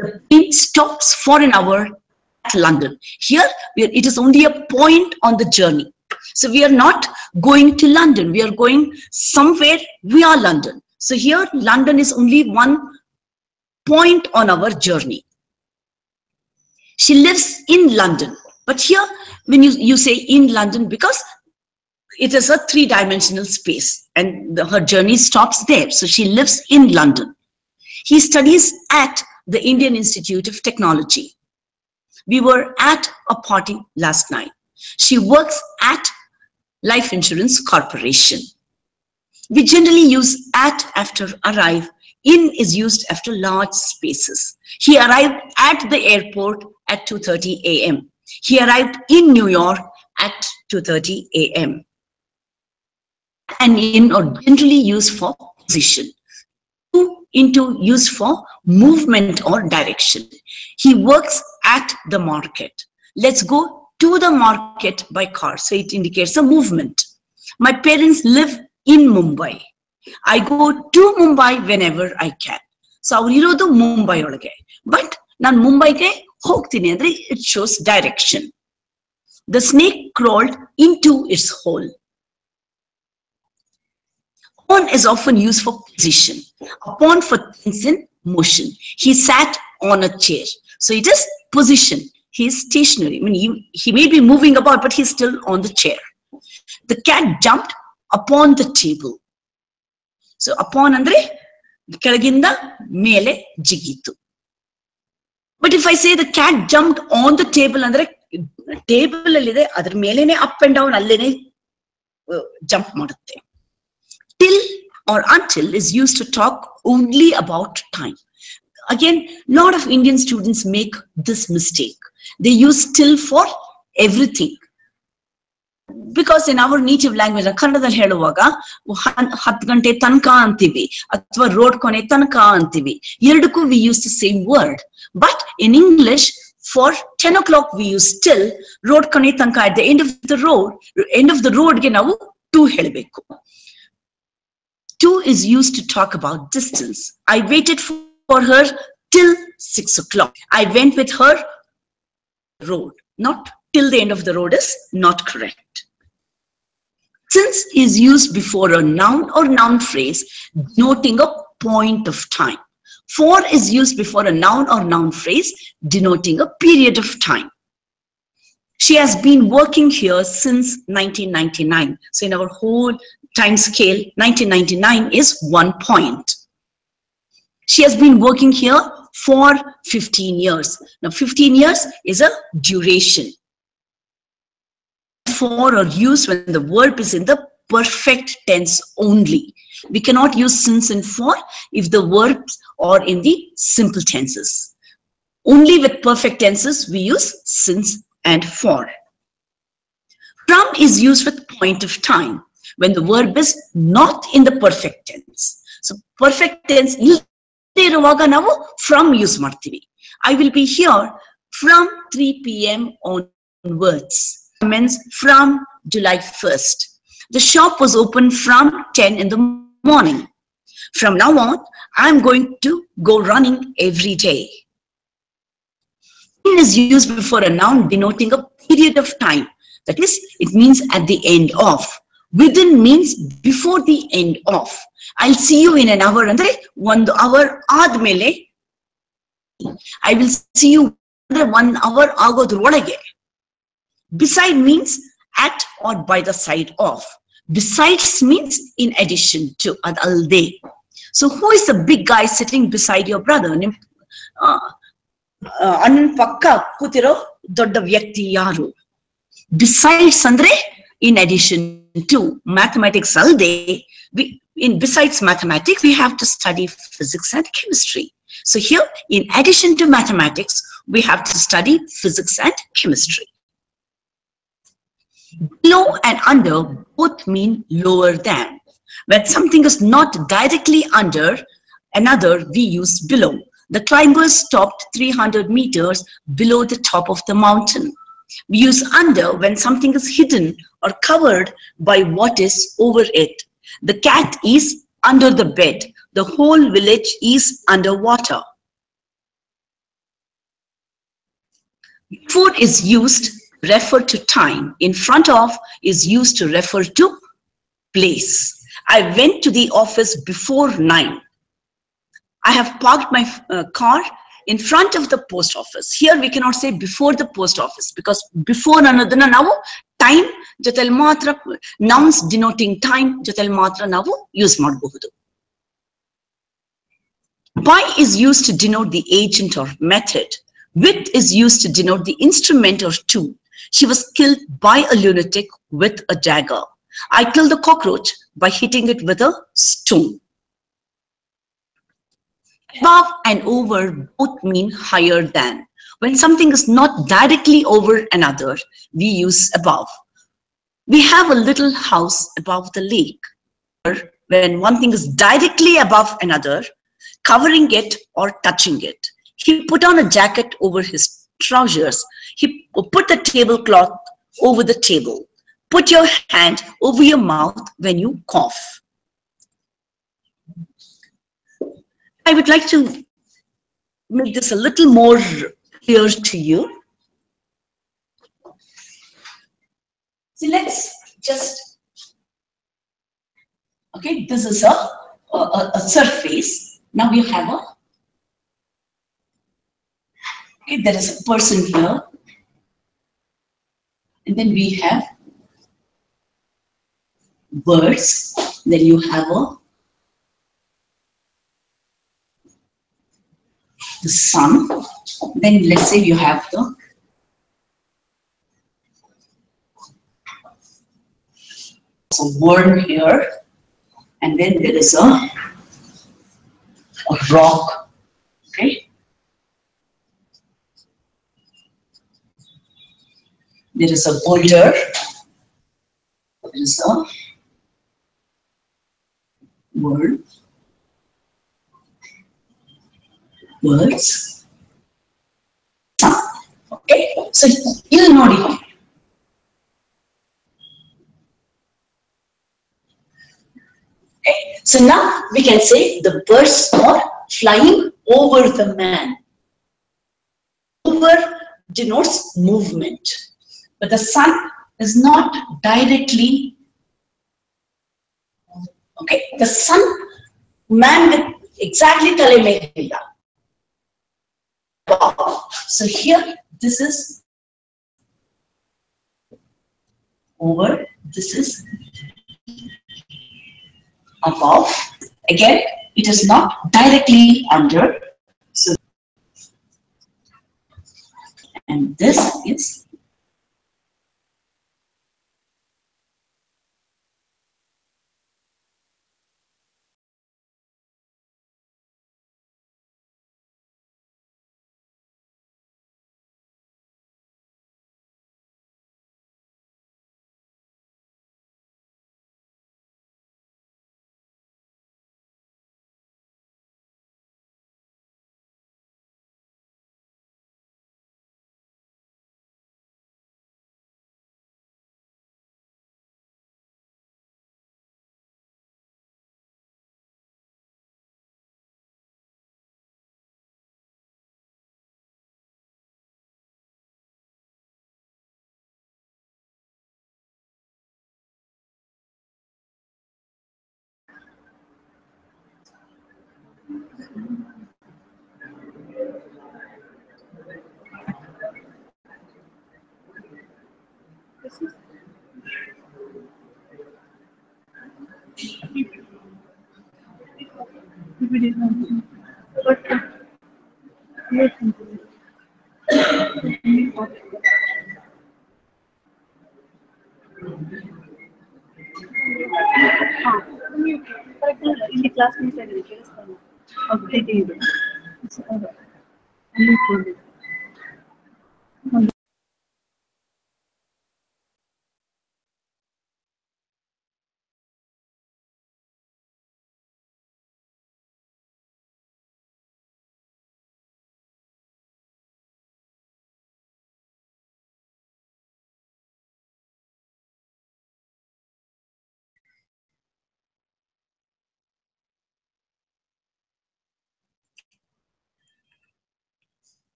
Speaker 1: The plane stops for an hour at London. Here, it is only a point on the journey. So, we are not going to London. We are going somewhere via London. So, here, London is only one point on our journey. She lives in London. But here, when you say in London, because it is a 3-dimensional space and her journey stops there. So, she lives in London. He studies at the Indian Institute of Technology. We were at a party last night. She works at Life Insurance Corporation. We generally use at after arrive. In is used after large spaces. He arrived at the airport at 2:30 a.m. He arrived in New York at 2:30 a.m. And in are generally used for position. Into used for movement or direction. He works at the market. Let's go to the market by car. So it indicates a movement. My parents live in Mumbai. I go to Mumbai whenever I can. So avaru irodu Mumbai olage. But nan Mumbai ge hogtini andre it shows direction. The snake crawled into its hole. On is often used for position. Upon for things in motion. He sat on a chair. So it is position. He is stationary. I mean, he may be moving about, but he's still on the chair. The cat jumped upon the table. So upon andre kelaginda mele jigitu. But if I say the cat jumped on the table andre table allide adar melene up and down allene jump madutte. Till or until is used to talk only about time. Again, a lot of Indian students make this mistake. They use till for everything. Because in our native language, ಕನ್ನಡದಲ್ಲಿ ಹೇಳುವಾಗ 10 ಗಂಟೆ ತನಕ ಅಂತೀವಿ ಅಥವಾ road ಕೊನೆ ತನಕ ಅಂತೀವಿ. ಎರಡಕ್ಕೂ we use the same word. But in English, for 10 o'clock we use till, road ಕೊನೆ ತನಕ, at the end of the road ಗೆ ನಾವು to ಹೇಳಬೇಕು. To is used to talk about distance. I waited for her till 6 o'clock. I went with her road. Not till the end of the road is not correct. Since is used before a noun or noun phrase denoting a point of time. For is used before a noun or noun phrase denoting a period of time. She has been working here since 1999. So in our whole time scale, 1999 is 1 point. She has been working here for 15 years. Now 15 years is a duration. For or used when the verb is in the perfect tense only. We cannot use since and for if the verbs are in the simple tenses. Only with perfect tenses we use since and for. From is used with point of time when the verb is not in the perfect tense. So perfect tense ಇರುವಾಗ ನಾವು from use ಮಾಡ್ತೀವಿ. I will be here from 3 p.m. onwards. Commence from July 1st. The shop was open from 10 in the morning. From now on, I'm going to go running every day. In is used before a noun denoting a period of time. That is, it means at the end of. Within means before the end of. I'll see you in an hour. Andre 1 hour ಆದ್ಮೇಲೆ I will see you 1 hour ಆಗೋದ್ರೊಳಗೆ. Beside means at or by the side of. Besides means in addition to, ad alde. So who is the big guy sitting beside your brother? Annan pakka kutiro dodda vyakti yaru. Besides andre in addition to. Mathematics alde, besides mathematics we have to study physics and chemistry. So here in addition to mathematics we have to study physics and chemistry. Below and under both mean lower than. When something is not directly under another, we use below. The climbers stopped 300 meters below the top of the mountain. We use under when something is hidden or covered by what is over it. The cat is under the bed. The whole village is underwater. Before is used refer to time. In front of is used to refer to place. I went to the office before 9. I have parked my car in front of the post office. Here we cannot say before the post office because before annodana ನಾವು time ಜೊತೆಲಿ ಮಾತ್ರ nouns denoting time ಜೊತೆಲಿ ಮಾತ್ರ ನಾವು use ಮಾಡಬಹುದು. By is used to denote the agent or method. With is used to denote the instrument or tool. She was killed by a lunatic with a dagger. I killed the cockroach by hitting it with a stone. Above and over both mean higher than. When something is not directly over another, we use above. We have a little house above the lake. When one thing is directly above another, covering it or touching it. He put on a jacket over his trousers. He put the tablecloth over the table. Put your hand over your mouth when you cough. I would like to make this a little more clear to you. So let's just, okay, this is a surface. Now we have okay, there is a person here. And then we have birds. Then you have the sun. Then let's say you have a worm here. And then there is a rock. Okay. There is a boulder. is a word, words, sun. Okay, so you'll know it. Okay. So now we can say the birds are flying over the man. Over denotes movement, but the sun is not directly. Okay, the sun, man with exactly tale megilla. So here, this is over. This is above. Again, it is not directly under. So, and this is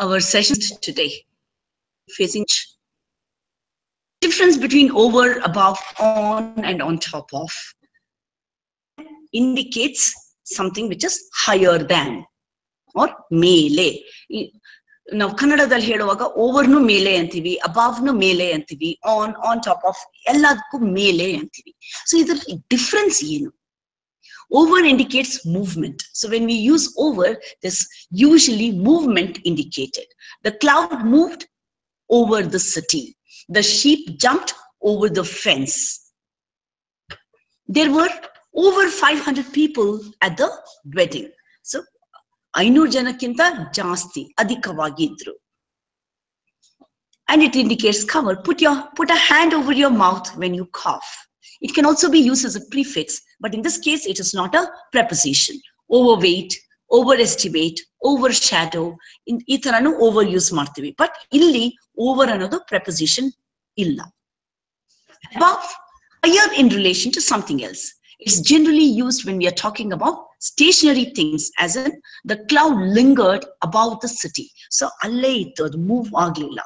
Speaker 1: our session today. Facing difference between over, above, on, and on top of indicates something which is higher than or mele. ನಾವು ಕನ್ನಡದಲ್ಲಿ ಹೇಳುವಾಗ ಓವರ್ನು ಮೇಲೆ ಅಂತೀವಿ, ಅಬವ್ನು ಮೇಲೆ ಅಂತೀವಿ, on top of ಎಲ್ಲದಕ್ಕೂ ಮೇಲೆ ಅಂತೀವಿ. ಸೊ ಇದರಲ್ಲಿ ಡಿಫ್ರೆನ್ಸ್ ಏನು? Over indicates movement. So when we use over, there's usually movement indicated. The cloud moved over the city. The sheep jumped over the fence. There were over 500 people at the wedding. So 500 ಜನಕ್ಕಿಂತ ಜಾಸ್ತಿ ಅಧಿಕವಾಗಿದ್ರು. And it indicates cover. Put a hand over your mouth when you cough. It can also be used as a prefix, but in this case, it is not a preposition. Overweight, overestimate, overshadow. ಈ ತರನು overuse ಮಾಡ್ತೀವಿ. But ಇಲ್ಲಿ over ಅನ್ನೋದು preposition ಇಲ್ಲ. Above, higher in relation to something else. It's generally used when we are talking about stationary things, as in the cloud lingered above the city. So ಅಲ್ಲೇ ಇತ್ತು, ಅದು move ಆಗ್ಲಿಲ್ಲ.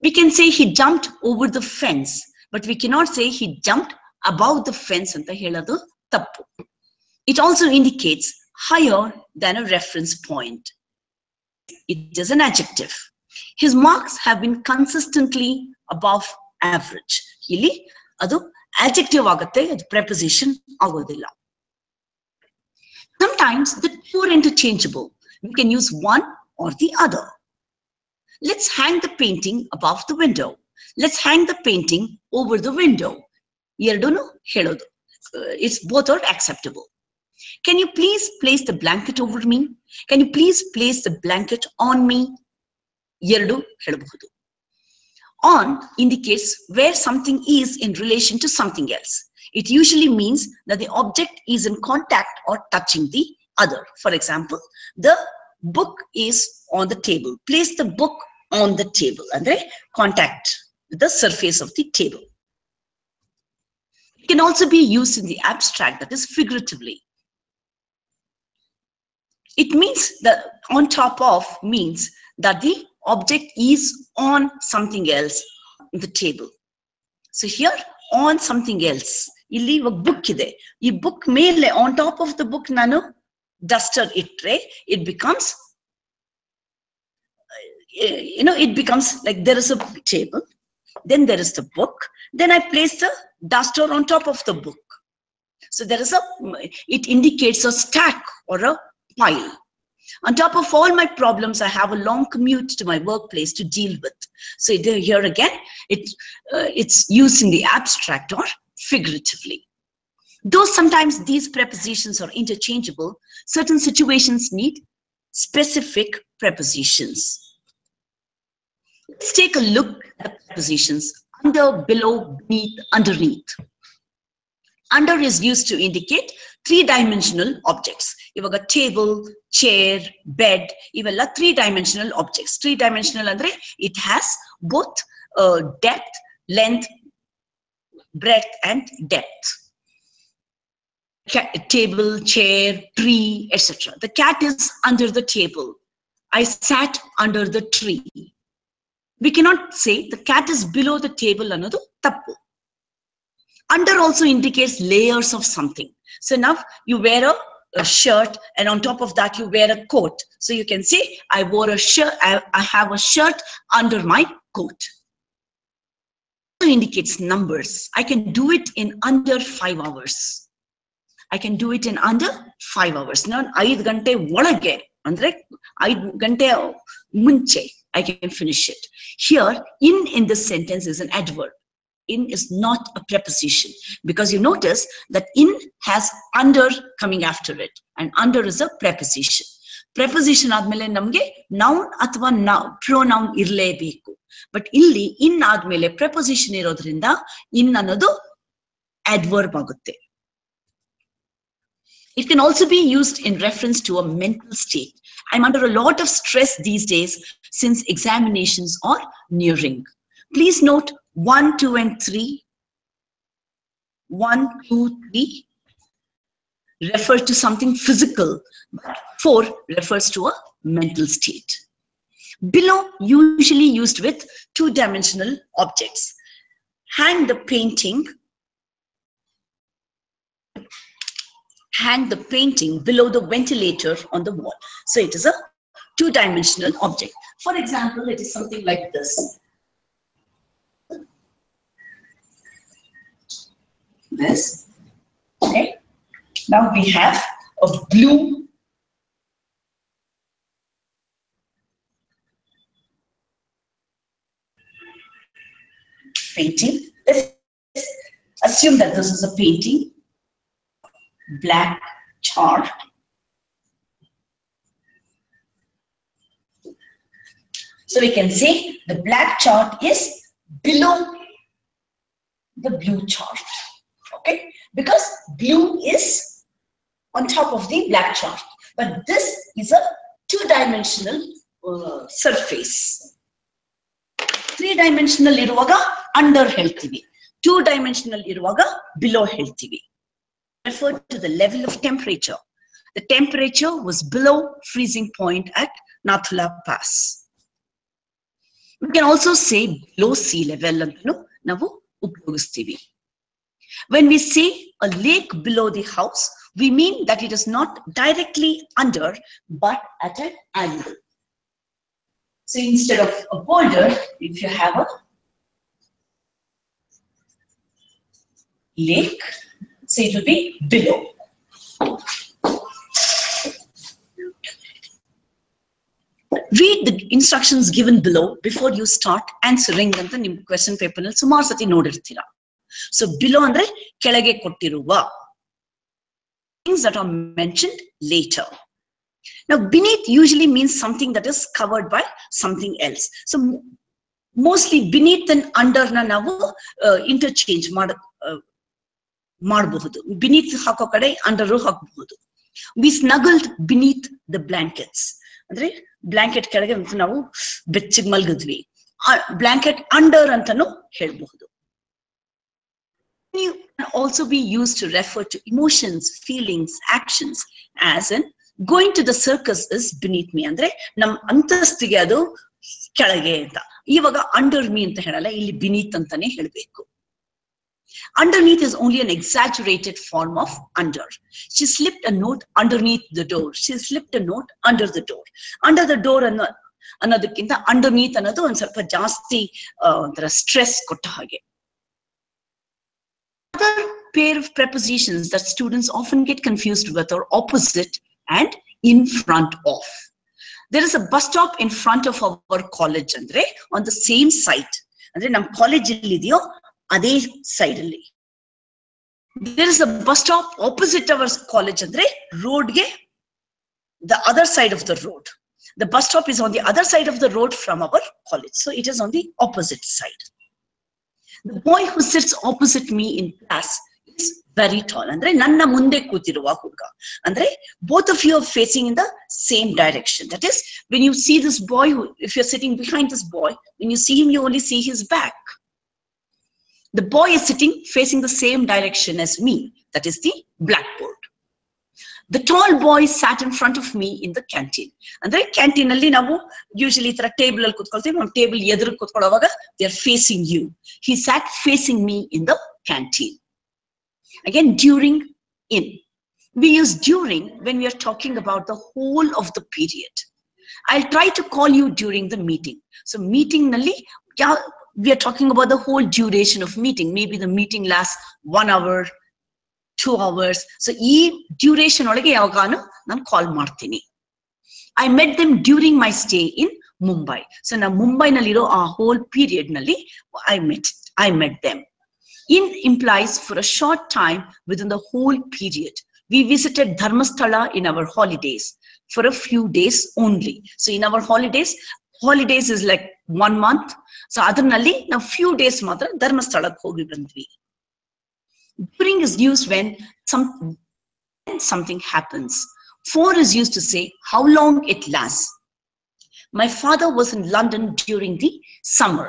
Speaker 1: We can say he jumped over the fence, but we cannot say he jumped above the fence anta heladu tappu. It also indicates higher than a reference point. It is an adjective. His marks have been consistently above average. ಇಲ್ಲಿ ಅದು adjective ಆಗುತ್ತೆ, ಅದು preposition ಆಗೋದಿಲ್ಲ. Sometimes the two are interchangeable. We can use one or the other. Let's hang the painting above the window. Let's hang the painting over the window. ಎರಡೂನು ಹೇಳೋದು. it's both are acceptable. Can you please place the blanket over me? Can you please place the blanket on me? ಎರಡು ಹೇಳಬಹುದು. On indicates where something is in relation to something else. It usually means that the object is in contact or touching the other. For example, the book is on the table. Place the book on the table. Andre contact with the surface of the table. It can also be used in the abstract, that is figuratively. It means that on top of means that the object is on something else on the table. So here on something else. Illi a book ide. Ee book mele on top of the book nanu duster itre, it becomes it becomes like there is a table, then there is the book, then I place the duster on top of the book. So there is it indicates a stack or a pile. On top of all my problems, I have a long commute to my workplace to deal with. So here again, it's used in the abstract or figuratively. Though sometimes these prepositions are interchangeable, certain situations need specific prepositions. Let's take a look at prepositions under, below, beneath, underneath. Under is used to indicate three-dimensional objects. Ivaga table, chair, bed, ivella three-dimensional objects. Three-dimensional andre it has both depth, length, breadth and depth. Table, chair, tree, etc. The cat is under the table. I sat under the tree. We cannot say the cat is below the table another tappu. Under also indicates layers of something. So now you wear a shirt and on top of that you wear a coat. So you can say I wore a shirt, I have a shirt under my coat. Also indicates numbers. I can do it in under 5 hours. I can do it in under 5 hours. Now 5 gante olage andre 5 gante munche I can finish it. Here in this sentence is an adverb. In is not a preposition, because you notice that in has under coming after it, and under is a preposition. Preposition admele namge noun athwa pronoun irlebeku, but illi in admele preposition irodrinda in annadu adverb agutte. It can also be used in reference to a mental state. I'm under a lot of stress these days since examinations are nearing. Please note 1, 2 and 3. 1, 2, 3 refer to something physical, but 4 refers to a mental state. Below usually used with two-dimensional objects. Hang the painting below the ventilator on the wall. So it is a two-dimensional object. For example, it is something like this. This. Okay. Now we have a blue painting. Let's assume that this is a painting. Black chart. So we can say the black chart is below the blue chart. Okay, because blue is on top of the black chart, but this is a two-dimensional surface. Three-dimensional iruvaga under heltivi, two-dimensional iruvaga below heltivi. Referred to the level of temperature. The temperature was below freezing point at Nathula Pass. We can also say below sea level antanu navu upayogistivi. When we say a lake below the house, we mean that it is not directly under, but at an angle. So instead of a boulder, if you have a lake, so it will be below. Read the instructions given below before you start answering the question paper. Sumar sati nodirtira. So below andre ಕೆಳಗೆ ಕೊಟ್ಟಿರುವ, things that are mentioned later. Now beneath usually means something that is covered by something else. So mostly beneath and under na ನಾವು interchange ಮಾಡಬಹುದು. beneath ಹಾಕೋ ಕಡೆ under ಹಾಕಬಹುದು. We snuggled beneath the blankets. ಅಂದ್ರೆ blanket ಕೆಳಗೆ ನಾವು ಬೆಚ್ಚಗೆ ಮಲಗಿದ್ವಿ. Blanket under ಅಂತಾನು ಹೇಳ್ಬಹುದು. You can also be used to refer to emotions, feelings, actions, as in going to the circus is beneath me. ಅಂದ್ರೆ ನಮ್ ಅಂತಸ್ತಿಗೆ ಅದು ಕೆಳಗೆ ಅಂತ. ಇವಾಗ ಅಂಡರ್ ಮೀ ಅಂತ ಹೇಳಲ್ಲ, ಇಲ್ಲಿ beneath ಅಂತಾನೆ ಹೇಳ್ಬೇಕು. Underneath is only an exaggerated form of under. She slipped a note underneath the door. She slipped a note under the door. Under the door ಅನ್ನೋದಕ್ಕಿಂತ underneath ಅನ್ನೋದು ಒಂದು ಸ್ವಲ್ಪ ಜಾಸ್ತಿ ಒಂಥರ ಸ್ಟ್ರೆಸ್ ಕೊಟ್ಟ ಹಾಗೆ. Other pair of prepositions that students often get confused with are opposite and in front of. There is a bus stop in front of our college andre on the same site. Andre nam college illi idiyo ಅದೇ side ಅಲ್ಲಿ. There is a bus stop opposite our college andre roadge the other side of the road. The bus stop is on the other side of the road from our college, so it is on the opposite side. The boy who sits opposite me in class is very tall. Andre nanna munde kutiruva huduga. Andre both of you are facing in the same direction. That is, when you see this boy, if you're sitting behind this boy, when you see him, you only see his back. The boy is sitting facing the same direction as me. That is the blackboard. The tall boy sat in front of me in the canteen. Andre canteen alli navu usually tara table alli kutkolteve, nam table edur kutkolavaga they are facing you. He sat facing me in the canteen. Again, during, in. We use during when we are talking about the whole of the period. I'll try to call you during the meeting. So meeting nalli we are talking about the whole duration of meeting. Maybe the meeting lasts 1 hour, 2 hours. So ee duration olage yavaganu nan call martini. I met them during my stay in Mumbai. So na Mumbai nalliro a whole period nalli I met them. In implies for a short time within the whole period. We visited Dharmasthala in our holidays for a few days only. So in our holidays is like 1 month. So adarnalli now few days matra Dharmasthalಕ್ಕೆ ಹೋಗಿ ಬಂದ್ವಿ. During is used when something happens. For is used to say how long it lasts. My father was in London during the summer.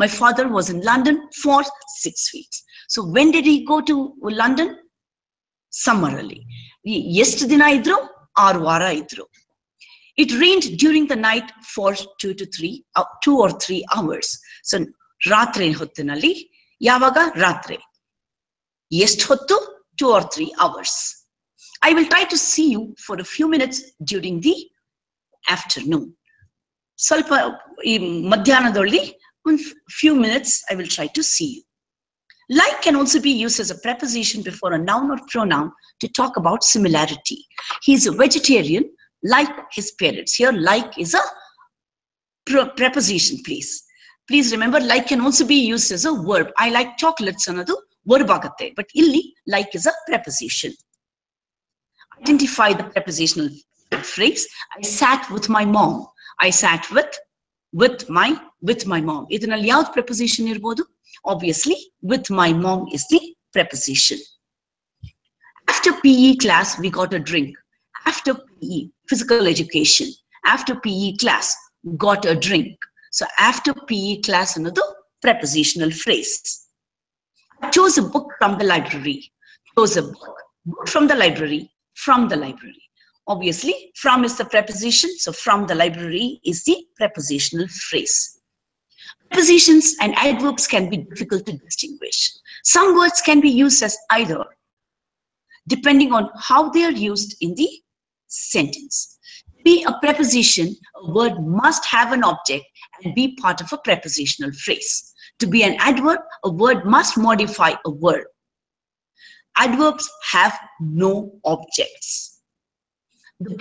Speaker 1: My father was in London for 6 weeks. So when did he go to London? Summer alli. ಎಷ್ಟು ದಿನ ಇದ್ರು? 6 ವಾರ ಇದ್ರು. It rained during the night for 2 or 3 hours. So ರಾತ್ರಿ ಹೊತ್ತಿನಲ್ಲಿ ಯಾವಾಗ ರಾತ್ರಿ ಎಷ್ಟು ಹೊತ್ತು 2 or 3 hours. I will try to see you for a few minutes during the afternoon. ಸ್ವಲ್ಪ ಈ ಮಧ್ಯಾಹ್ನದಲ್ಲಿ ಒಂದು few minutes I will try to see you. Like can also be used as a preposition before a noun or pronoun to talk about similarity. He is a vegetarian like his parents. Here like is a preposition, please. Please remember like can also be used as a verb. I like chocolates ಅನ್ನೋದು verb ಆಗುತ್ತೆ, but ಇಲ್ಲಿ like is a preposition. Identify the prepositional phrase. I sat with my mom. I sat with my mom. ಇದರಲ್ಲಿ ಯಾವ್ದು preposition ಇರಬಹುದು? Obviously with my mom is the preposition. After PE class we got a drink. After PE, physical education. After PE class got a drink. So after PE class another prepositional phrase. I chose a book from the library. Chose a book from the library. From the library. Obviously from is the preposition, so from the library is the prepositional phrase. Prepositions and adverbs can be difficult to distinguish. Some words can be used as either, depending on how they are used in the sentence. To be a preposition, a word must have an object and be part of a prepositional phrase. To be an adverb, a word must modify a verb. Adverbs have no objects. The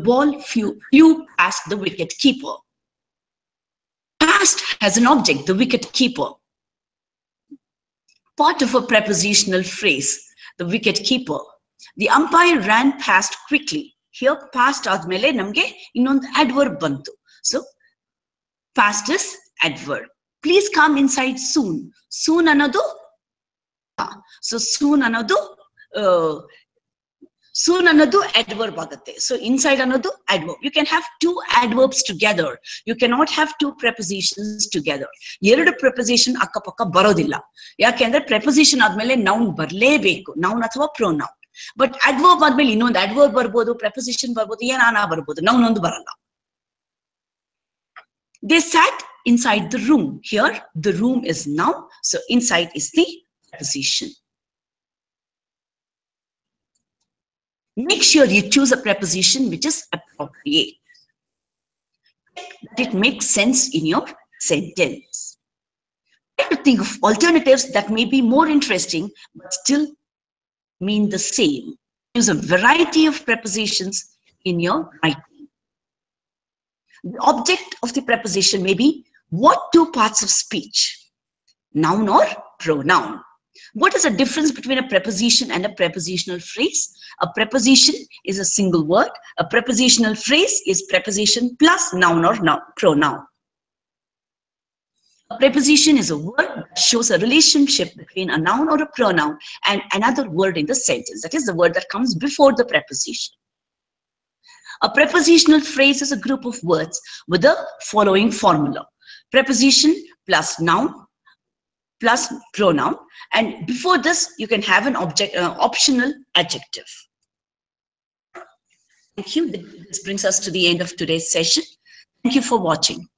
Speaker 1: ball flew past the wicket keeper. Past has an object, the wicket keeper. Part of a prepositional phrase, the wicket keeper. The umpire ran past quickly. Here, past admele namge innond adverb bantu. So, past is adverb. Please come inside soon. Soon anadu. So, soon anadu. Soon anadu adverb agate. So, inside anadu adverb. You can have two adverbs together. You cannot have two prepositions together. Yeradu preposition akkapakka barodilla. Yakendre preposition admele noun barlebeku. Noun athwa pronoun. But adverb admele innond adverb barbodu, preposition barbodu, yenana barbodu. Noun ondu baralla. They sat inside the room. Here, the room is noun. So, inside is the preposition. Make sure you choose a preposition which is appropriate. That it makes sense in your sentence. Try to think of alternatives that may be more interesting but still mean the same. Use a variety of prepositions in your writing. The object of the preposition may be what two parts of speech? Noun or pronoun? What is the difference between a preposition and a prepositional phrase? A preposition is a single word. A prepositional phrase is preposition plus noun or pronoun. A preposition is a word that shows a relationship between a noun or a pronoun and another word in the sentence. That is the word that comes before the preposition. A prepositional phrase is a group of words with the following formula. Preposition plus noun plus pronoun, and before this you can have an optional adjective. Thank you. This brings us to the end of today's session. Thank you for watching.